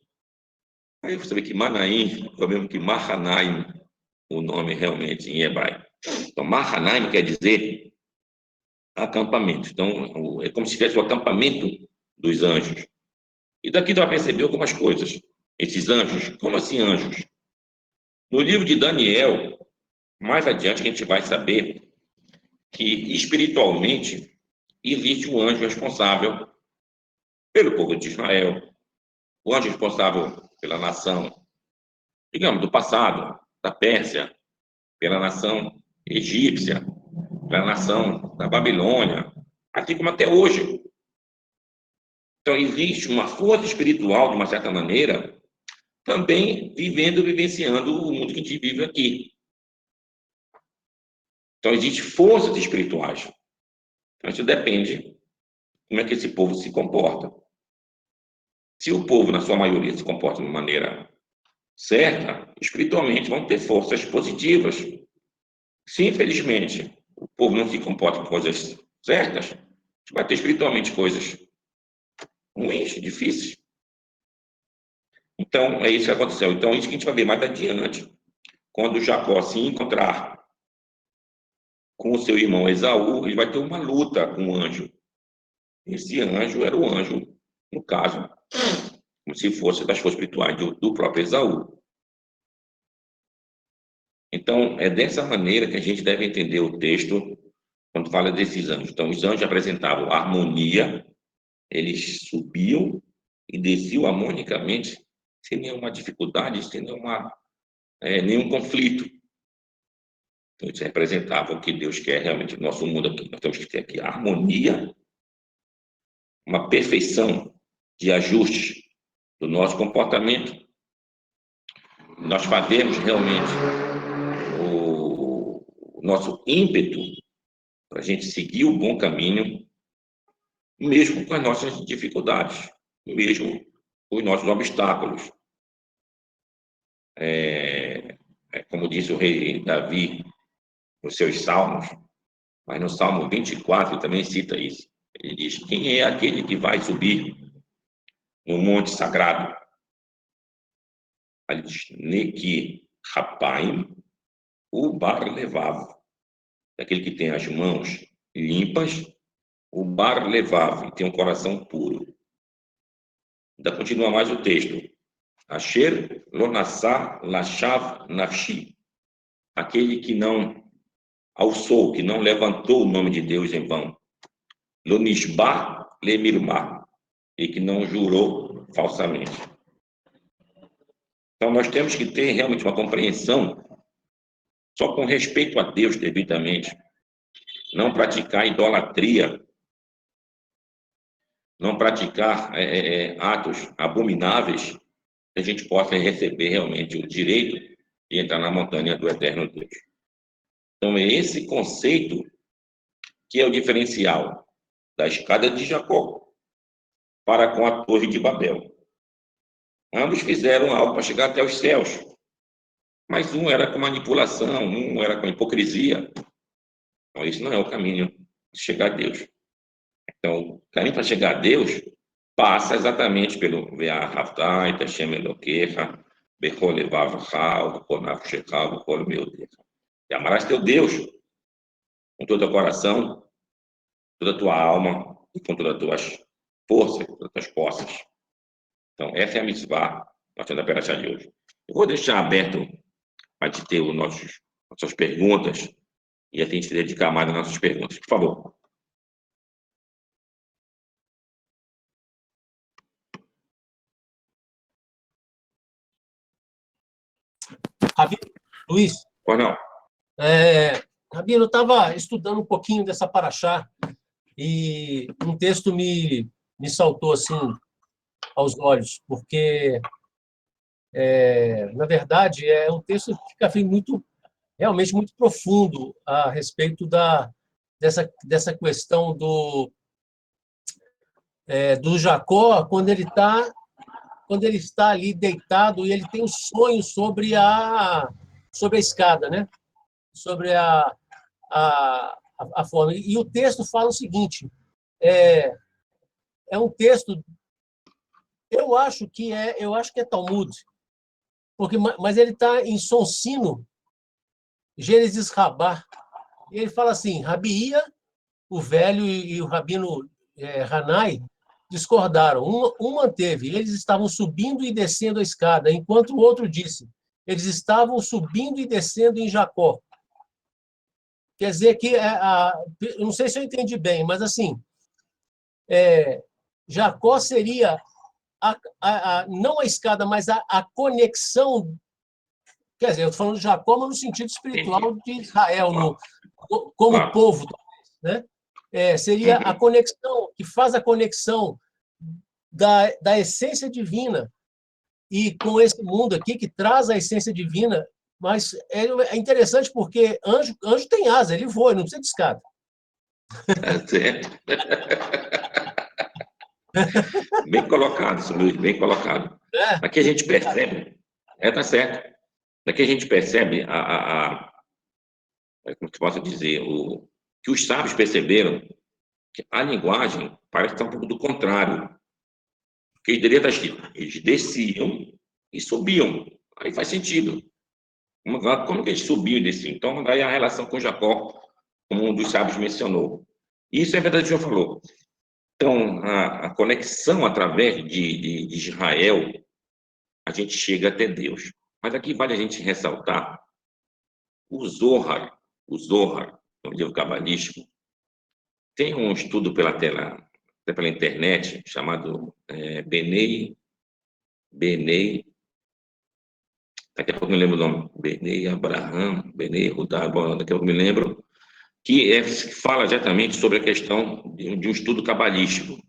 Aí eu percebi que Manaim é o mesmo que Mahanaim, o nome realmente em hebraico. Então, Mahanaim quer dizer acampamento. Então, é como se tivesse o acampamento dos anjos. E daqui dá para perceber algumas coisas. Esses anjos, como assim anjos? No livro de Daniel, mais adiante a gente vai saber que espiritualmente existe um anjo responsável pelo povo de Israel, o anjo responsável pela nação, digamos, do passado, da Pérsia, pela nação egípcia, pela nação da Babilônia, assim como até hoje. Então, existe uma força espiritual, de uma certa maneira, também vivenciando o mundo que a gente vive aqui. Então, existem forças espirituais. Então, isso depende como é que esse povo se comporta. Se o povo, na sua maioria, se comporta de uma maneira certa, espiritualmente vão ter forças positivas. Se, infelizmente, o povo não se comporta com coisas certas, vai ter espiritualmente coisas ruins, difíceis. Então, é isso que aconteceu. Então, é isso que a gente vai ver mais adiante. Quando Jacó se encontrar com o seu irmão Esaú, ele vai ter uma luta com o anjo. Esse anjo era o anjo, no caso, como se fosse das forças espirituais do próprio Esaú. Então, é dessa maneira que a gente deve entender o texto quando fala desses anjos. Então, os anjos apresentavam harmonia, eles subiam e desciam harmonicamente, sem nenhuma dificuldade, sem nenhum conflito. Então, eles representavam o que Deus quer realmente no nosso mundo aqui. Nós temos que ter aqui harmonia, uma perfeição de ajustes do nosso comportamento. Nós fazemos realmente o nosso ímpeto para a gente seguir o bom caminho, mesmo com as nossas dificuldades, mesmo com os nossos obstáculos. Como disse o rei Davi nos seus salmos, mas no Salmo 24 ele também cita isso. Ele diz, quem é aquele que vai subir no monte sagrado. Aí diz, Neki Rapaim, o bar levav, aquele que tem as mãos limpas, o bar levav, e tem um coração puro. Ainda continua mais o texto. Asher lonassá lashav nafshi, aquele que não alçou, que não levantou o nome de Deus em vão. Lonishba lemirmá, e que não jurou falsamente. Então, nós temos que ter realmente uma compreensão só com respeito a Deus devidamente, não praticar idolatria, não praticar atos abomináveis, que a gente possa receber realmente o direito de entrar na montanha do eterno Deus. Então, é esse conceito que é o diferencial da escada de Jacó para com a torre de Babel. Ambos fizeram algo para chegar até os céus, mas um era com manipulação, um era com hipocrisia. Então, isso não é o caminho de chegar a Deus. Então, o caminho para chegar a Deus passa exatamente pelo Ve'ahavta et Hashem Elokecha bechol levavecha ubechol nafshecha ubechol meodecha. E amarás teu Deus com todo o coração, toda a tua alma e com todas as tuas forças, todas as tuas posses. Então, essa é a mitzvah da Perashá de hoje. Eu vou deixar aberto para te ter nossas perguntas e a gente se dedicar mais às nossas perguntas. Por favor. Rabino, Luiz, Pois não. Rabino, eu estava estudando um pouquinho dessa paraxá e um texto me saltou assim aos olhos, porque, na verdade, é um texto que fica realmente muito profundo a respeito dessa questão do Jacó, quando ele está ali deitado e ele tem um sonho sobre a escada, né? Sobre a forma. E o texto fala o seguinte, é um texto, eu acho que é Talmud, mas ele está em Sonsino, Gênesis Rabá, e ele fala assim, Rabia, o velho e o rabino Hanai discordaram, um manteve, eles estavam subindo e descendo a escada, enquanto o outro disse, eles estavam subindo e descendo em Jacó. Quer dizer que, eu não sei se eu entendi bem, mas assim, Jacó seria não a escada, mas a conexão. Quer dizer, eu estou falando de Jacó, mas no sentido espiritual de Israel, como povo, né? Seria a conexão, que faz a conexão da essência divina e com esse mundo aqui, que traz a essência divina. Mas é interessante porque anjo tem asa, ele voa, não precisa de escada. É certo. Bem colocado, isso mesmo, bem colocado. Aqui a gente percebe, tá certo. Aqui a gente percebe como que eu posso dizer, que os sábios perceberam que a linguagem parece estar um pouco do contrário. Porque deveria estar escrito, eles desciam e subiam. Aí faz sentido. Como que eles subiam e desciam? Então, daí a relação com Jacó, como um dos sábios mencionou. Isso é verdade o que o senhor falou. Então, a conexão através de Israel, a gente chega até Deus. Mas aqui vale a gente ressaltar o Zohar, um livro cabalístico, tem um estudo até pela internet, chamado Benei, daqui a pouco me lembro o nome, Benei Abraham, Benei Rudá, daqui a pouco me lembro, que fala exatamente sobre a questão de um estudo cabalístico.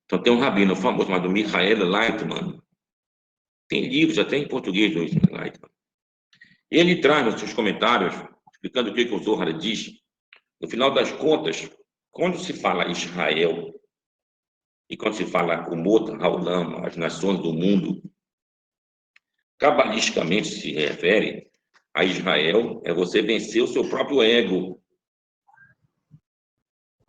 Então, tem um rabino famoso chamado Michael Leitman, tem livros até em português do Leitman. Ele traz nos seus comentários, explicando o que o Zohar diz, no final das contas, quando se fala Israel e quando se fala Umot Haolam, as nações do mundo, cabalisticamente se refere a Israel é você vencer o seu próprio ego.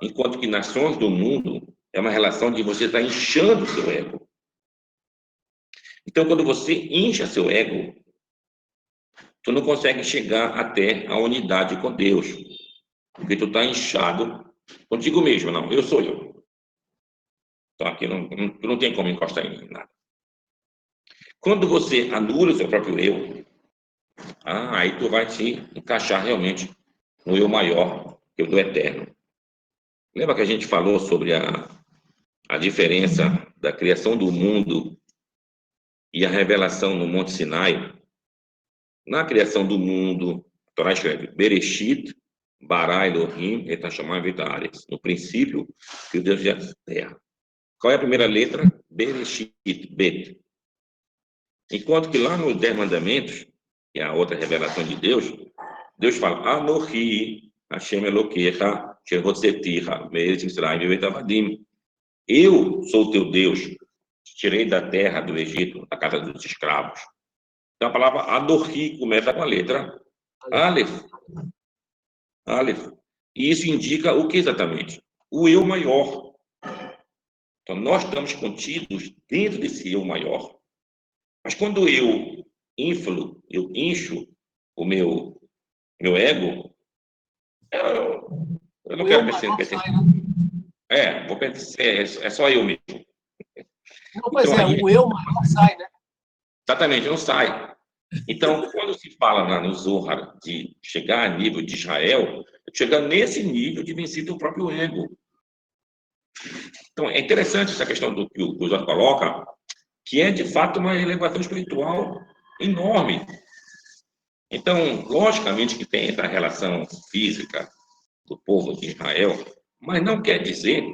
Enquanto que nações do mundo é uma relação de você estar inchando o seu ego. Então, quando você incha seu ego, tu não consegue chegar até a unidade com Deus, porque tu está inchado contigo mesmo. Não, eu sou eu. Então, aqui tu não tem como encostar em mim, nada. Quando você anula o seu próprio eu, aí tu vai se encaixar realmente no eu maior, que é o do eterno. Lembra que a gente falou sobre a diferença da criação do mundo e a revelação no Monte Sinai? Na criação do mundo, a Torá escreve Bereshit, bara Elohim, et hashamayim v'et haaretz. No princípio, que Deus já terra. Qual é a primeira letra? Bereshit, Bet. Enquanto que lá nos 10 mandamentos, que é a outra revelação de Deus, Deus fala, Anohi, Hashem Elokecha, Shehotzeticha, Meretz Mitzrayim v'et avadim. Eu sou o teu Deus, te tirei da terra do Egito, da casa dos escravos. Então a palavra Anohi começa com a letra Aleph. Aleph. E isso indica o que exatamente? O eu maior. Então nós estamos contidos dentro desse eu maior. Mas quando eu incho o meu ego, eu não quero pensar. Vou pensar, é só eu mesmo. Não, pois então, o eu maior sai, né? Exatamente, não sai. Então, quando se fala lá no Zohar de chegar a nível de Israel, chegar nesse nível de vencer teu próprio ego. Então, é interessante essa questão do que o Zohar coloca, que é, de fato, uma elevação espiritual enorme. Então, logicamente que tem essa relação física do povo de Israel, mas não quer dizer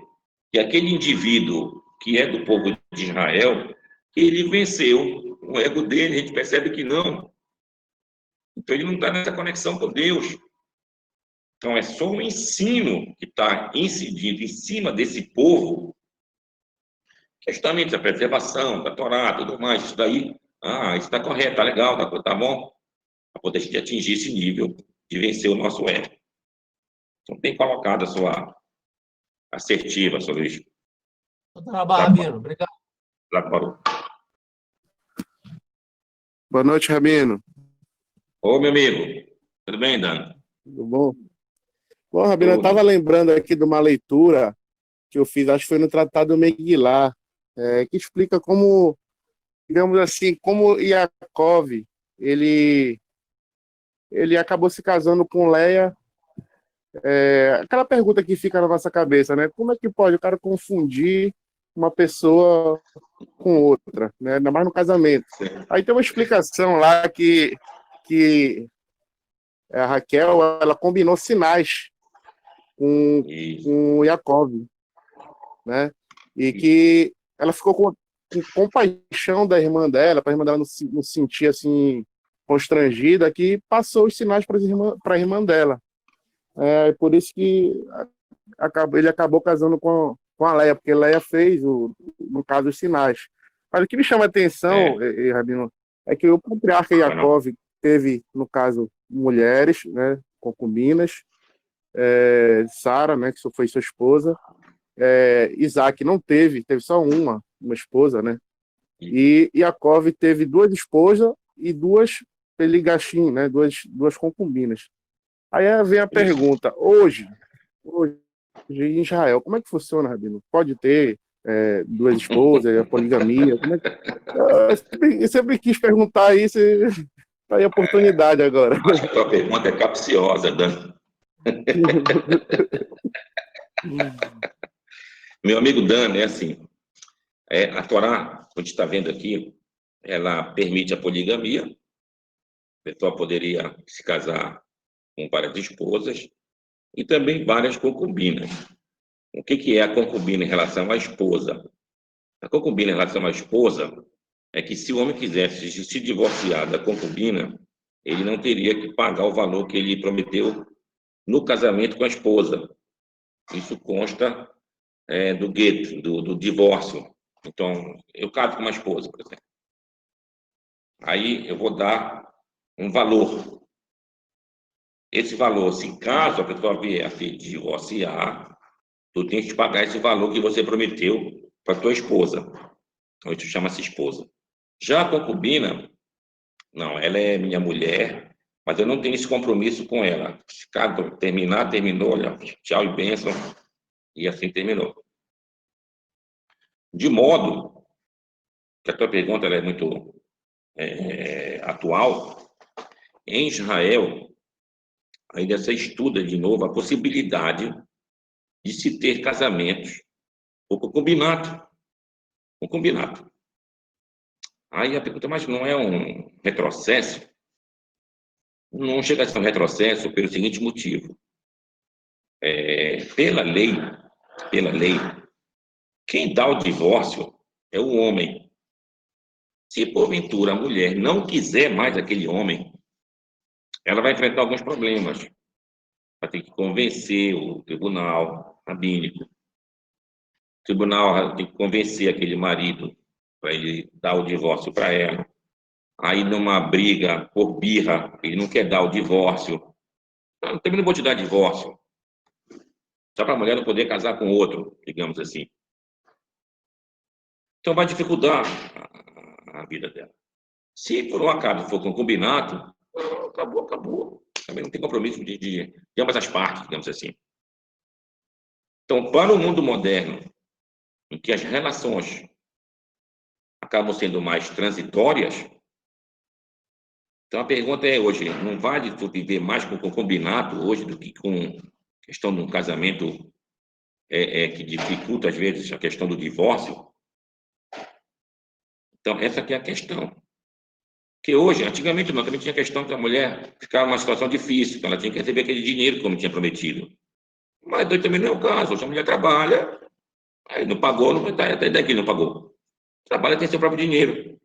que aquele indivíduo que é do povo de Israel, ele venceu o ego dele, a gente percebe que não. Então, ele não está nessa conexão com Deus. Então, é só o ensino que está incidindo em cima desse povo, justamente a preservação da Torá, tudo mais, isso daí, isso está correto, está legal, tá bom, para poder atingir esse nível de vencer o nosso ego. Então, bem colocada a sua assertiva sobre isso. Rabino, obrigado. Parou. Boa noite, Rabino. Ô, meu amigo. Tudo bem, Dan? Tudo bom? Bom, Rabino, eu estava lembrando aqui de uma leitura que eu fiz, acho que foi no Tratado Megilá, que explica como, digamos assim, como Yaakov, ele acabou se casando com Leia. Aquela pergunta que fica na nossa cabeça, né? Como é que pode o cara confundir uma pessoa com outra, né? Ainda mais no casamento. Aí tem uma explicação lá que a Raquel, ela combinou sinais com o Yaakov, né? E que ela ficou com compaixão da irmã dela, para a irmã dela não se sentir assim constrangida, que passou os sinais para a irmã dela. Por isso que ele acabou casando com a Leia, porque Leia fez, no caso, os sinais. Mas o que me chama a atenção, Rabino, é que o patriarca Yaakov teve, no caso, mulheres, né, concubinas, Sara, né, que foi sua esposa, Isaac não teve só uma esposa, né, e Yaakov teve 2 esposas e 2 peligachim, né, duas concubinas. Aí vem a pergunta, hoje em Israel, como é que funciona, Rabino? Pode ter 2 esposas, a poligamia? Como é que... eu sempre quis perguntar isso, tá aí a oportunidade agora. Acho que a tua pergunta é capciosa, Dan. Meu amigo Dan, é assim, a Torá, como a gente está vendo aqui, ela permite a poligamia, a pessoa poderia se casar com várias esposas e também várias concubinas. O que é a concubina em relação à esposa? A concubina em relação à esposa é que se o homem quisesse se divorciar da concubina, ele não teria que pagar o valor que ele prometeu no casamento com a esposa. Isso consta do gueto, do divórcio. Então, eu caso com uma esposa, por exemplo. Aí eu vou dar um valor. Esse valor, se caso a pessoa vier a se divorciar, tu tem que pagar esse valor que você prometeu para tua esposa. Então, isso chama-se esposa. Já a concubina, não, ela é minha mulher, mas eu não tenho esse compromisso com ela. Se caso terminar, terminou, olha, tchau e bênção, e assim terminou. De modo que a tua pergunta ela é muito atual. Em Israel, ainda se estuda de novo a possibilidade de se ter casamentos por concubinato. Concubinato. Aí a pergunta, mas não é um retrocesso? Não chega a ser um retrocesso pelo seguinte motivo. Pela lei, quem dá o divórcio é o homem. Se porventura a mulher não quiser mais aquele homem, ela vai enfrentar alguns problemas. Vai ter que convencer o tribunal rabínico. O tribunal vai ter que convencer aquele marido para ele dar o divórcio para ela. Aí, numa briga por birra, ele não quer dar o divórcio. Não, também não vou te dar divórcio. Só para a mulher não poder casar com outro, digamos assim. Então, vai dificultar a vida dela. Se por um acaso for concubinato, acabou, acabou. Também não tem compromisso de ambas as partes, digamos assim. Então, para o mundo moderno, em que as relações acabam sendo mais transitórias, então a pergunta é hoje, não vale tu viver mais com concubinato hoje do que com questão de um casamento que dificulta, às vezes, a questão do divórcio? Então, essa aqui é a questão. Que hoje, antigamente não, também tinha a questão que a mulher ficava numa situação difícil, que ela tinha que receber aquele dinheiro como tinha prometido. Mas hoje também não é o caso. Hoje a mulher trabalha, aí não pagou, não vai estar até daqui não pagou. Trabalha, tem seu próprio dinheiro.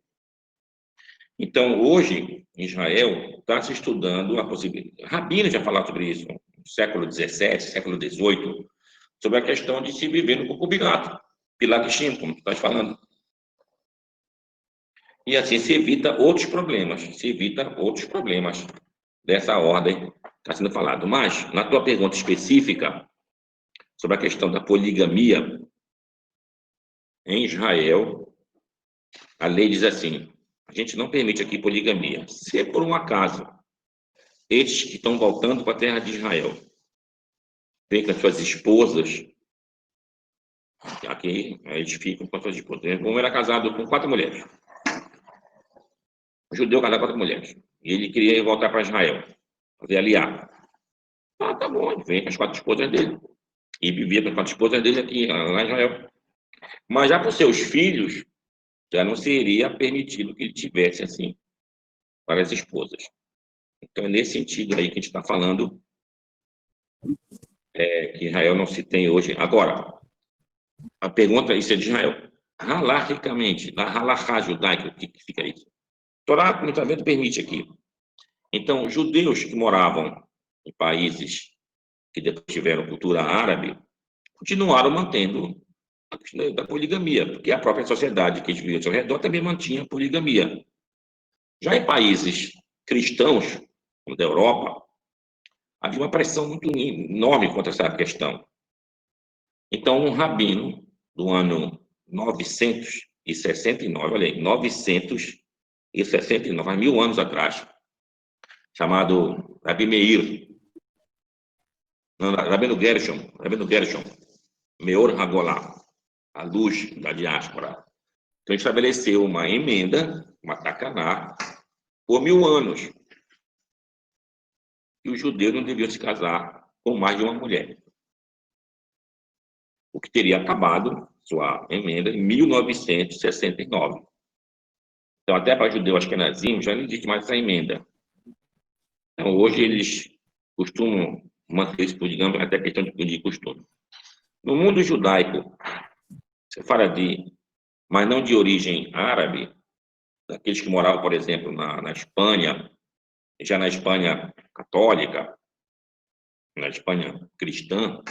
Então, hoje, em Israel, está se estudando a possibilidade. Rabino já falou sobre isso, no século XVII, século XVIII, sobre a questão de se viver no concubinato, Pilaquishim, como tu estás falando. E assim se evita outros problemas, dessa ordem que está sendo falado. Mas, na tua pergunta específica sobre a questão da poligamia, em Israel, a lei diz assim, a gente não permite aqui poligamia. Se por um acaso, estes que estão voltando para a terra de Israel, vêm com as suas esposas, aqui eles ficam com as suas esposas. Um era casado com 4 mulheres. O judeu casado com 4 mulheres. E ele queria voltar para Israel, fazer aliar. Ah, tá bom, ele vem com as 4 esposas dele. E vivia com as 4 esposas dele aqui, lá em Israel. Mas já para os seus filhos, já não seria permitido que ele tivesse, assim, várias esposas. Então, é nesse sentido aí que a gente está falando, que Israel não se tem hoje. Agora, a pergunta, isso é de Israel. Halachicamente, na halachá judaica, o que fica isso? Torá, como está vendo, permite aqui. Então, judeus que moravam em países que depois tiveram cultura árabe, continuaram mantendo a questão da poligamia, porque a própria sociedade que eles viviam ao seu redor também mantinha a poligamia. Já em países cristãos, como da Europa, havia uma pressão muito enorme contra essa questão. Então, um rabino do ano 969, olha aí, 969, há 1000 anos atrás, chamado Rabi Meir, Rabino Gershom, Meor Hagolá, a luz da diáspora. Então, ele estabeleceu uma emenda, uma takaná, por 1000 anos. E os judeus não deviam se casar com mais de uma mulher. O que teria acabado sua emenda em 1969. Então, até para judeu ashkenazim, já não existe mais essa emenda. Então, hoje eles costumam manter isso, digamos, até questão de costume. No mundo judaico, você fala mas não de origem árabe, daqueles que moravam, por exemplo, na Espanha, já na Espanha católica, na Espanha cristã,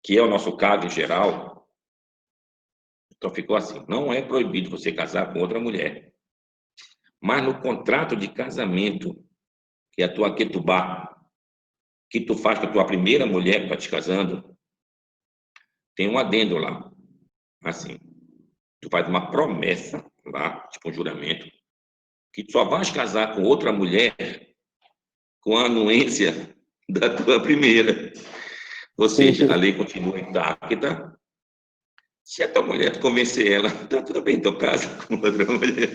que é o nosso caso em geral. Então ficou assim, não é proibido você casar com outra mulher. Mas no contrato de casamento, que é a tua ketubá, que tu faz com a tua primeira mulher que está te casando, tem um adendo lá. Assim, tu faz uma promessa lá, tipo um juramento, que tu só vais casar com outra mulher com a anuência da tua primeira. Ou seja, a lei continua intacta. Se a tua mulher tu convencer ela, tá tudo bem, tu casa com outra mulher.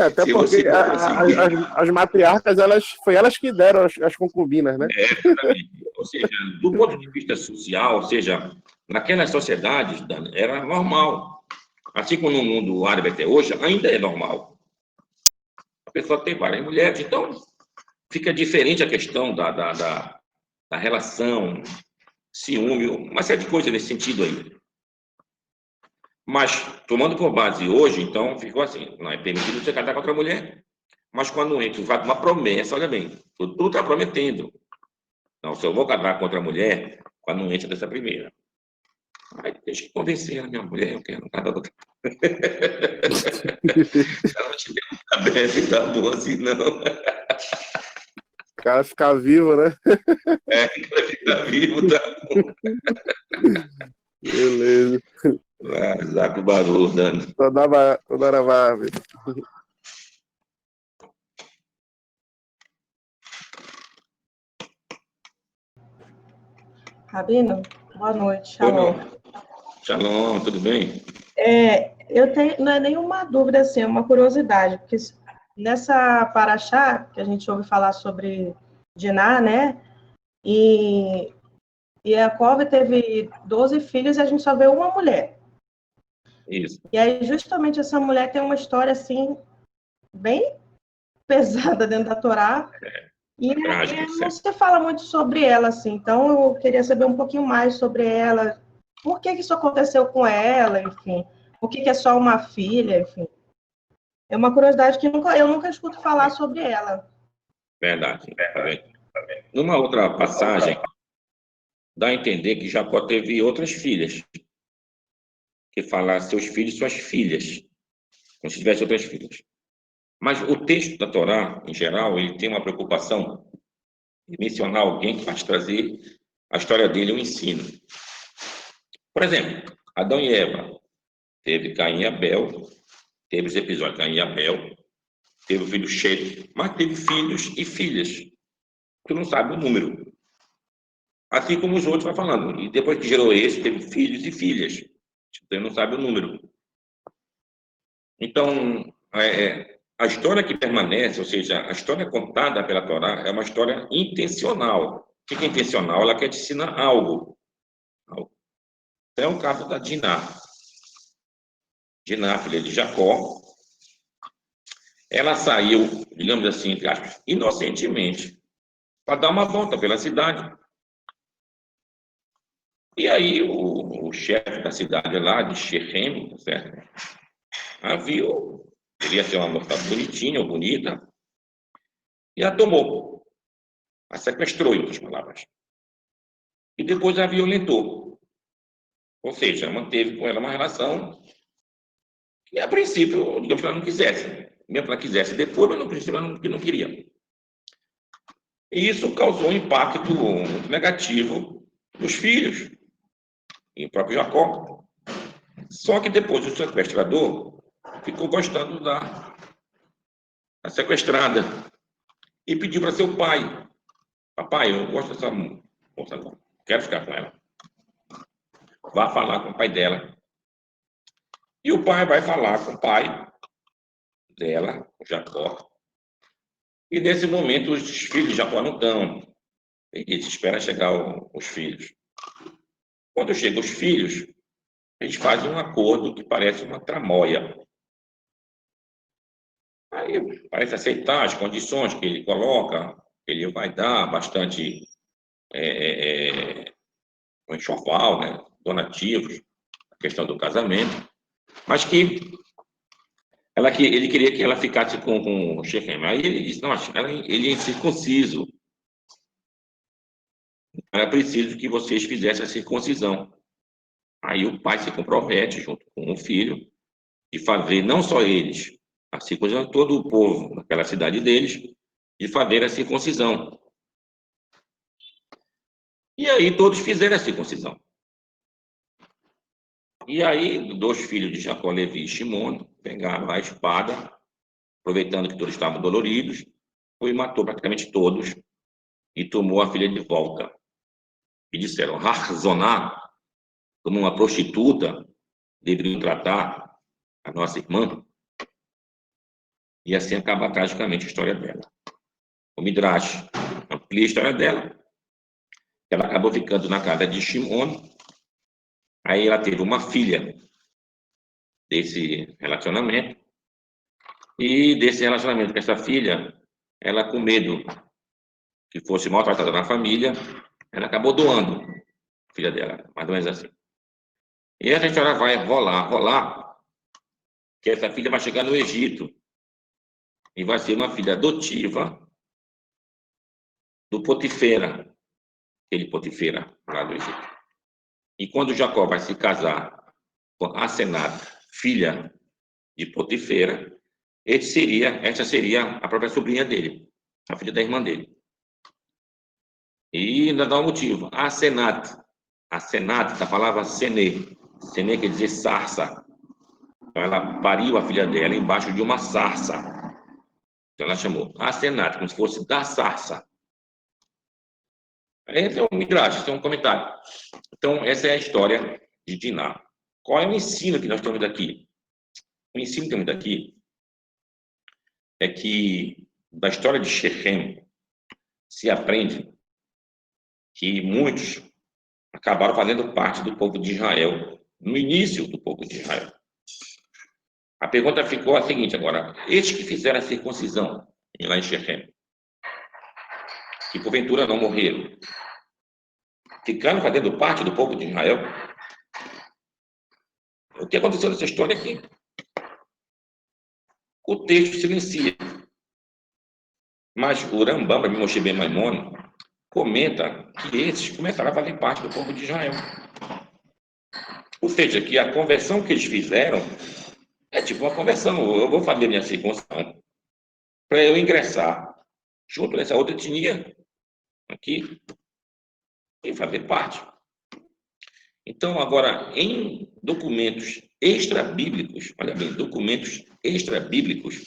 Até Se porque você não conseguir. as matriarcas, foi elas que deram as concubinas, né? Exatamente. Ou seja, do ponto de vista social, ou seja, naquelas sociedades, era normal. Assim como no mundo árabe até hoje, ainda é normal. A pessoa tem várias mulheres, então fica diferente a questão da relação, ciúme, uma série de coisas nesse sentido aí. Mas, tomando por base hoje, então, ficou assim, não é permitido você casar com outra mulher, mas quando anuente, vai uma promessa, olha bem, tu está prometendo. Não, se eu vou casar com outra mulher, com a anuência dessa primeira. Aí deixa eu convencer a minha mulher, eu quero casar com outra. Se ela não tiver uma cabeça, tá bom assim, não. O cara ficar vivo, né? É, vai ficar vivo, tá bom. Beleza. Zaco barulho, Dani. Toda hora vai, velho. Rabino, boa noite, Oi, shalom. Shalom, tudo bem? Eu tenho, não é nenhuma dúvida, assim, é uma curiosidade, porque nessa paraxá, que a gente ouve falar sobre Diná, né, e Jacob teve 12 filhos e a gente só vê uma mulher. Isso. E aí, justamente, essa mulher tem uma história, assim, bem pesada dentro da Torá, e Trágico, não certo? se fala muito sobre ela, assim, então eu queria saber um pouquinho mais sobre ela, por que isso aconteceu com ela, enfim, por que é só uma filha, enfim. É uma curiosidade que eu nunca escuto falar sobre ela. Verdade. Tá vendo? Numa outra passagem, dá a entender que Jacó teve outras filhas, que fala seus filhos e suas filhas, como se tivesse outras filhas. Mas o texto da Torá, em geral, ele tem uma preocupação de mencionar alguém que faz trazer a história dele, um ensino. Por exemplo, Adão e Eva, teve Caim e Abel, teve os episódios de Caim e Abel, teve o filho Shet, mas teve filhos e filhas. Tu não sabe o número. Assim como os outros vai falando. E depois que gerou esse, teve filhos e filhas. Você não sabe o número. Então, a história que permanece, ou seja, a história contada pela Torá, é uma história intencional. O que é intencional? Ela quer te ensinar algo. É o caso da Diná. Diná, filha de Jacó. Ela saiu, digamos assim, entre aspas, inocentemente, para dar uma volta pela cidade. E aí o chefe da cidade lá, de Shechem, certo? A viu, queria ser uma moça bonitinha ou bonita, e a tomou, a sequestrou, em outras palavras. E depois a violentou. Ou seja, manteve com ela uma relação que, a princípio, digamos que ela não quisesse. Mesmo que ela quisesse depois, mas no princípio ela não queria. E isso causou um impacto muito negativo nos filhos, e o próprio Jacó. Só que depois o sequestrador ficou gostando da sequestrada e pediu para seu pai: papai, eu gosto dessa moça, quero ficar com ela. Vá falar com o pai dela. E o pai vai falar com o pai dela, o Jacó. E nesse momento os filhos de Jacó não estão. Ele espera chegar os filhos. Quando chegam os filhos, eles fazem um acordo que parece uma tramóia. Aí parece aceitar as condições que ele coloca, ele vai dar bastante um enxoval, né, donativos, a questão do casamento, mas que ele queria que ela ficasse com o Shechem. Aí ele disse, não, ele é incircunciso. Era preciso que vocês fizessem a circuncisão. Aí o pai se compromete, junto com o filho, de fazer, não só eles, a circuncisão, todo o povo daquela cidade deles, de fazer a circuncisão. E aí todos fizeram a circuncisão. E aí, 2 filhos de Jacó, Levi e Shimon, pegaram a espada, aproveitando que todos estavam doloridos, foi e matou praticamente todos, e tomou a filha de volta. E disseram, Harzoná, como uma prostituta, deveriam tratar a nossa irmã. E assim acaba tragicamente a história dela. O Midrash amplia a história dela. Ela acabou ficando na casa de Shimon. Aí ela teve uma filha desse relacionamento. E desse relacionamento com essa filha, ela com medo que fosse maltratada na família, ela acabou doando a filha dela, mais ou menos assim. E essa história vai rolar, que essa filha vai chegar no Egito e vai ser uma filha adotiva do Potifera, aquele Potifera lá do Egito. E quando Jacó vai se casar com Asenat, filha de Potifera, essa seria a própria sobrinha dele, a filha da irmã dele. E ainda dá um motivo. Asenat, da palavra Senê. Senê quer dizer sarça. Então, ela pariu a filha dela embaixo de uma sarça. Então, ela chamou Asenat, como se fosse da sarça. Esse é um midrash, esse é um comentário. Então, essa é a história de Diná. Qual é o ensino que nós temos daqui? O ensino que temos daqui é que, da história de Shechem, se aprende que muitos acabaram fazendo parte do povo de Israel, no início do povo de Israel. A pergunta ficou a seguinte agora, estes que fizeram a circuncisão lá em Shechem, que porventura não morreram, ficaram fazendo parte do povo de Israel? O que aconteceu nessa história aqui? O texto silencia. Mas o Rambam, Moshe Ben Maimon, comenta que esses começaram a fazer parte do povo de Israel. Ou seja, que a conversão que eles fizeram é tipo uma conversão. Eu vou fazer minha circuncisão para eu ingressar junto nessa outra etnia aqui e fazer parte. Então, agora, em documentos extra-bíblicos, olha bem, documentos extra-bíblicos,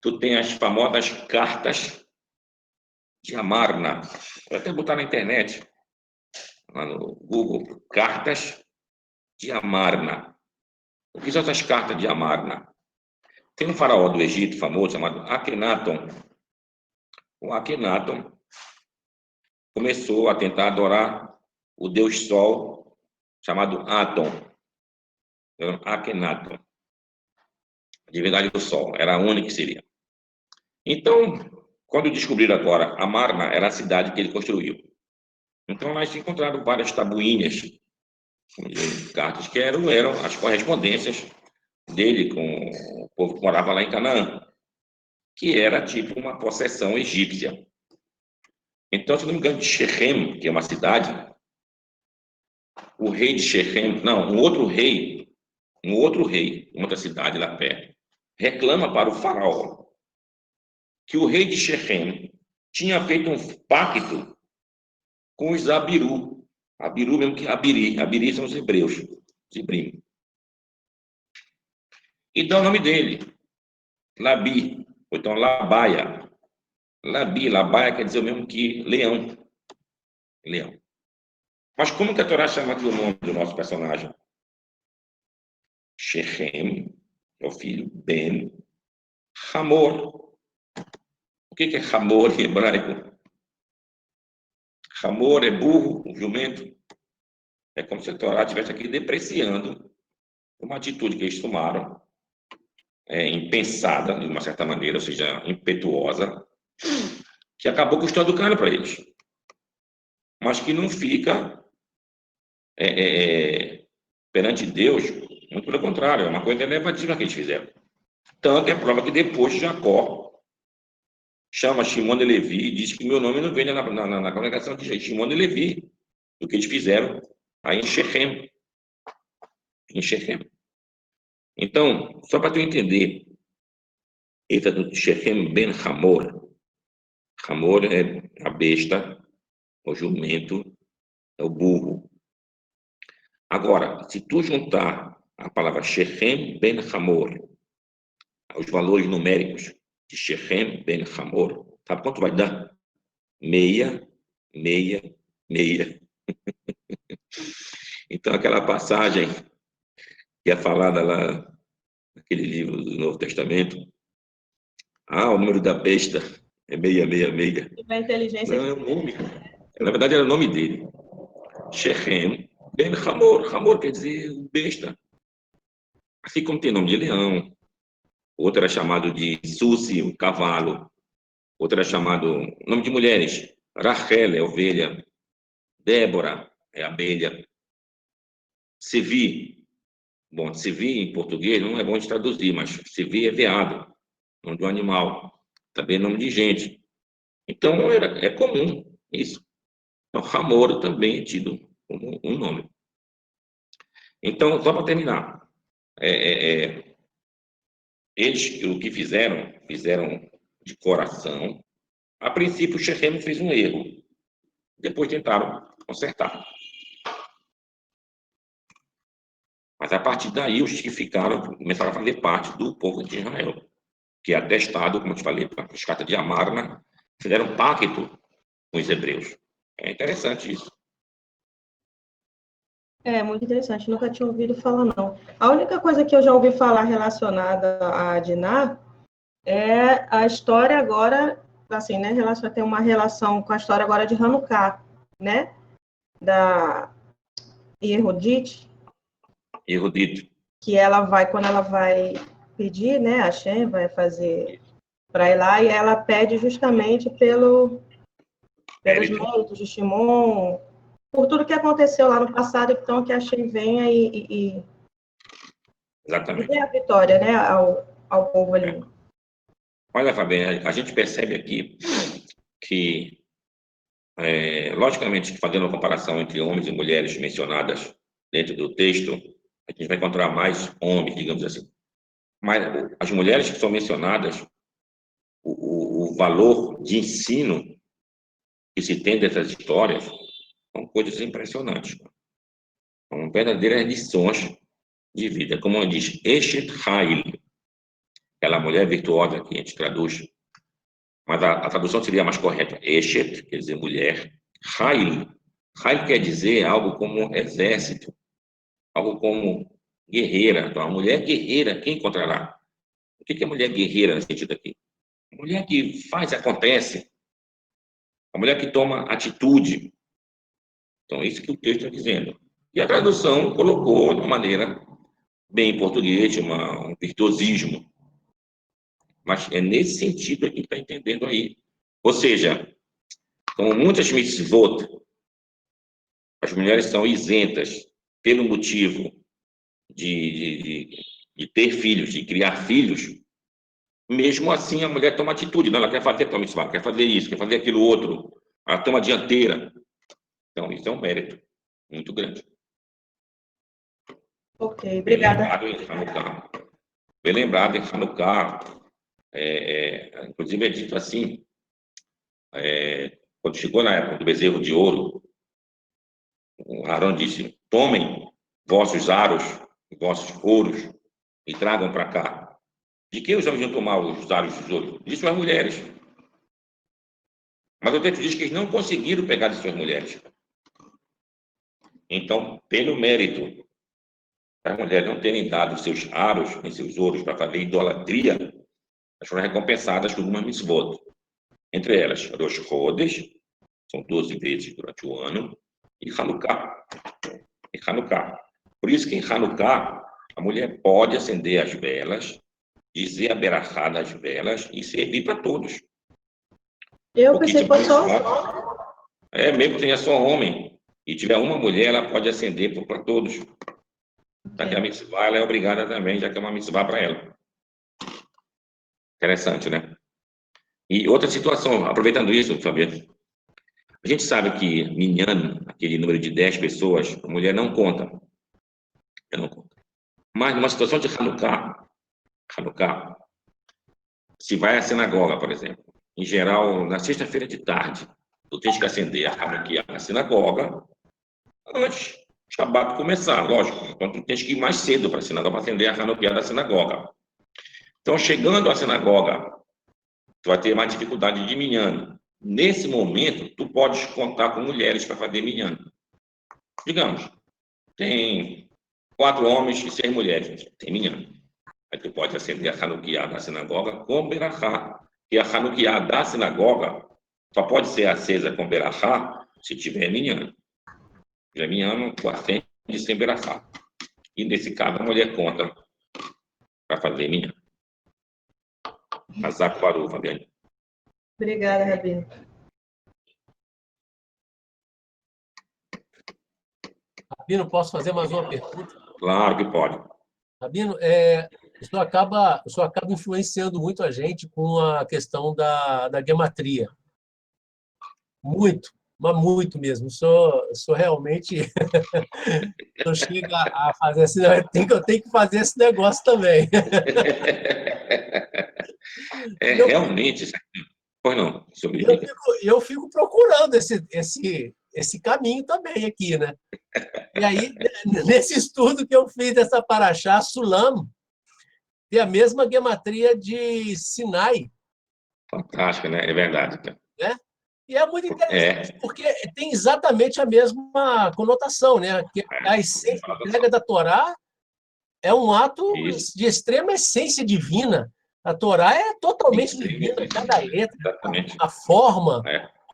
tu tem as famosas cartas de Amarna. Vou até botar na internet, lá no Google, cartas de Amarna. O que são essas cartas de Amarna? Tem um faraó do Egito famoso chamado Akhenaton. O Akhenaton começou a tentar adorar o deus Sol, chamado Aton. Akhenaton. A divindade do Sol. Era a única que seria. Então, quando descobriram agora, Amarna era a cidade que ele construiu. Então, lá se encontraram várias tabuinhas, cartas que eram as correspondências dele com o povo que morava lá em Canaã, que era tipo uma possessão egípcia. Então, se não me engano, de Shechem, que é uma cidade, o rei de Shechem, não, um outro rei, uma outra cidade lá perto, reclama para o faraó que o rei de Shechem tinha feito um pacto com os Abiru. Abiru mesmo que Abiri. Abiri são os hebreus, os hebreus. E dá o nome dele, Labi, ou então Labaia. Labaia quer dizer o mesmo que leão. Leão. Mas como que a Torá chama aqui o nome do nosso personagem? Shechem, é o filho, Ben, Hamor. O que é Hamor em hebraico? Hamor é burro, um jumento. É como se a Torá estivesse aqui depreciando uma atitude que eles tomaram, impensada, de uma certa maneira, ou seja, impetuosa, que acabou custando caro para eles. Mas que não fica perante Deus, muito pelo contrário, é uma coisa elevativa que eles fizeram. Tanto é prova que depois Jacó chama Shimon de Levi e diz que meu nome não vem na congregação de Shimon de Levi, do que eles fizeram aí em Shechem. Então, só para tu entender, esse é do Shechem Ben Hamor. Hamor é a besta, o jumento, é o burro. Agora, se tu juntar a palavra Shechem ben Hamor, os valores numéricos de Shechem ben Hamor, sabe quanto vai dar? 6, 6, 6. Então, aquela passagem que é falada lá naquele livro do Novo Testamento, o número da besta é 666. A inteligência. Não, é o nome. Na verdade, era o nome dele. Shechem ben Hamor. Hamor quer dizer besta. Assim como tem nome de leão. Outro era chamado de Susi, o cavalo. Outro era chamado, nome de mulheres. Rachel é ovelha. Débora é abelha. Sevi. Bom, Sevi em português não é bom de traduzir, mas Sevi é veado. Nome de um animal. Também nome de gente. Então, é comum isso. Então, Hamor também é tido como um nome. Então, só para terminar. Eles, o que fizeram de coração. A princípio, o Shechem fez um erro. Depois tentaram consertar. Mas, a partir daí, os que ficaram começaram a fazer parte do povo de Israel. Que é atestado, como eu te falei, pelas cartas de Amarna, fizeram um pacto com os hebreus. É interessante isso. É, muito interessante. Nunca tinha ouvido falar, não. A única coisa que eu já ouvi falar relacionada a Diná é a história agora, assim, né? Tem uma relação com a história agora de Hanukkah, né? Da Yehudit. Erudito. Que ela vai, quando ela vai pedir, né? A Shem vai fazer para ir lá, e ela pede justamente pelos méritos de Shimon, por tudo que aconteceu lá no passado, então que a Shem venha e Exatamente. dê a vitória, né, ao povo ali. Olha, Fabiana, a gente percebe aqui que, logicamente, fazendo uma comparação entre homens e mulheres mencionadas dentro do texto, a gente vai encontrar mais homens, digamos assim. Mas as mulheres que são mencionadas, o valor de ensino que se tem dessas histórias são coisas impressionantes. São verdadeiras lições de vida. Como diz Eshet Hail, aquela mulher virtuosa que a gente traduz, mas a tradução seria mais correta. Eshet, quer dizer mulher. Hail. Hail quer dizer algo como exército, algo como guerreira. Então, a mulher guerreira, quem encontrará? O que é mulher guerreira nesse sentido aqui? A mulher que faz, acontece. A mulher que toma atitude. Então, isso que o texto está dizendo. E a tradução colocou de uma maneira bem em português, um virtuosismo. Mas é nesse sentido que está entendendo aí. Ou seja, como muitas mitzvot, as mulheres são isentas pelo motivo de ter filhos, de criar filhos, mesmo assim a mulher toma atitude, não, ela quer fazer tal mitzvah, quer fazer isso, quer fazer aquilo outro, ela toma a dianteira. Então, isso é um mérito muito grande. Ok, obrigada. Bem lembrado em Hanukkah. Inclusive é dito assim, quando chegou na época do bezerro de ouro, o Arão disse: tomem vossos aros, vossos ouros e tragam para cá. De quem os homens iam tomar os aros de ouro? Disse as mulheres. Mas o texto diz que eles não conseguiram pegar de suas mulheres. Então, pelo mérito das mulheres não terem dado seus aros nem seus ouros para fazer idolatria, elas foram recompensadas com algumas mitzvot. Entre elas, Rosh Chodesh, são 12 vezes durante o ano, e Hanukkah. Por isso que em Hanukkah, a mulher pode acender as velas, dizer a berachá das velas e servir para todos. Eu pensei que fosse só... mesmo que tenha só homem, e tiver uma mulher, ela pode acender para todos. Já que a mitzvah, ela é obrigada também, já que é uma mitzvah para ela. Interessante, né? E outra situação, aproveitando isso, Fabiano, a gente sabe que Minyan, aquele número de 10 pessoas, a mulher não conta. Mas numa situação de Hanukkah, se vai à sinagoga, por exemplo, em geral, na sexta-feira de tarde, tu tens que acender a Hanukkah na sinagoga antes Shabat começar, lógico. Então, tu tens que ir mais cedo para a sinagoga, para acender a Hanukkah da sinagoga. Então, chegando à sinagoga, tu vai ter mais dificuldade de minyan. Nesse momento, tu podes contar com mulheres para fazer minyan. Digamos, tem 4 homens e 6 mulheres. Tem minyan. Aí tu pode acender a Hanukkah da sinagoga com berachá. E a Hanukkah da sinagoga só pode ser acesa com berachá se tiver minyan. Já minyan tu acende sem berachá. E nesse caso, a mulher conta para fazer minyan. Azar parou, Fabiane. Obrigada, Rabino. Rabino, posso fazer mais uma pergunta? Claro que pode. Rabino, isso acaba influenciando muito a gente com a questão da gematria. Muito, mas muito mesmo. Sou realmente... Eu chego a fazer assim, eu tenho que fazer esse negócio também. Realmente... Pois não, sobre eu fico procurando esse caminho também aqui, né? E aí, nesse estudo que eu fiz dessa Paraxá, Sulam, tem a mesma gematria de Sinai. Fantástica, né? É verdade. Né? E é muito interessante, porque tem exatamente a mesma conotação, né? Que a essência, a entrega da Torá é um ato de extrema essência divina. A Torá é totalmente divina, cada letra, a forma,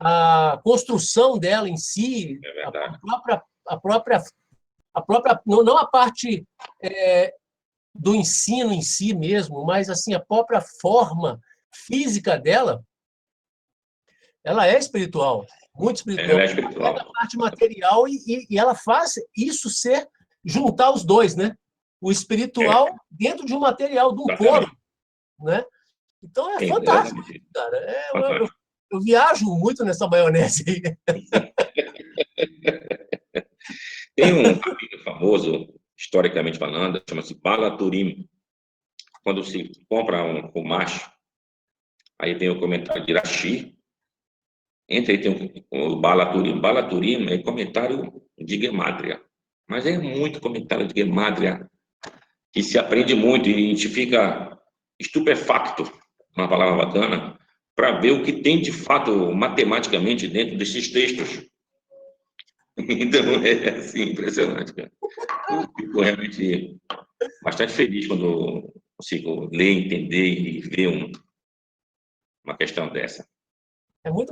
a construção dela em si, a própria não a parte do ensino em si mesmo, mas assim a própria forma física dela, ela é espiritual, muito espiritual. Ela é espiritual. A parte material e ela faz isso juntar os dois, né? O espiritual dentro de um material, de um corpo, né? Então é fantástico, cara. Eu viajo muito nessa maionese aí. Tem um capítulo famoso, historicamente falando, chama-se Balaturim. Quando se compra um Chumash, aí tem o comentário de Rashi, entre aí tem o Balaturim. Balaturim é comentário de Gemátria, mas é muito comentário de Gemátria que se aprende muito e a gente fica estupefacto, uma palavra bacana, para ver o que tem de fato matematicamente dentro desses textos. Então, é assim, impressionante, cara. Eu fico realmente bastante feliz quando consigo ler, entender e ver uma questão dessa. É muito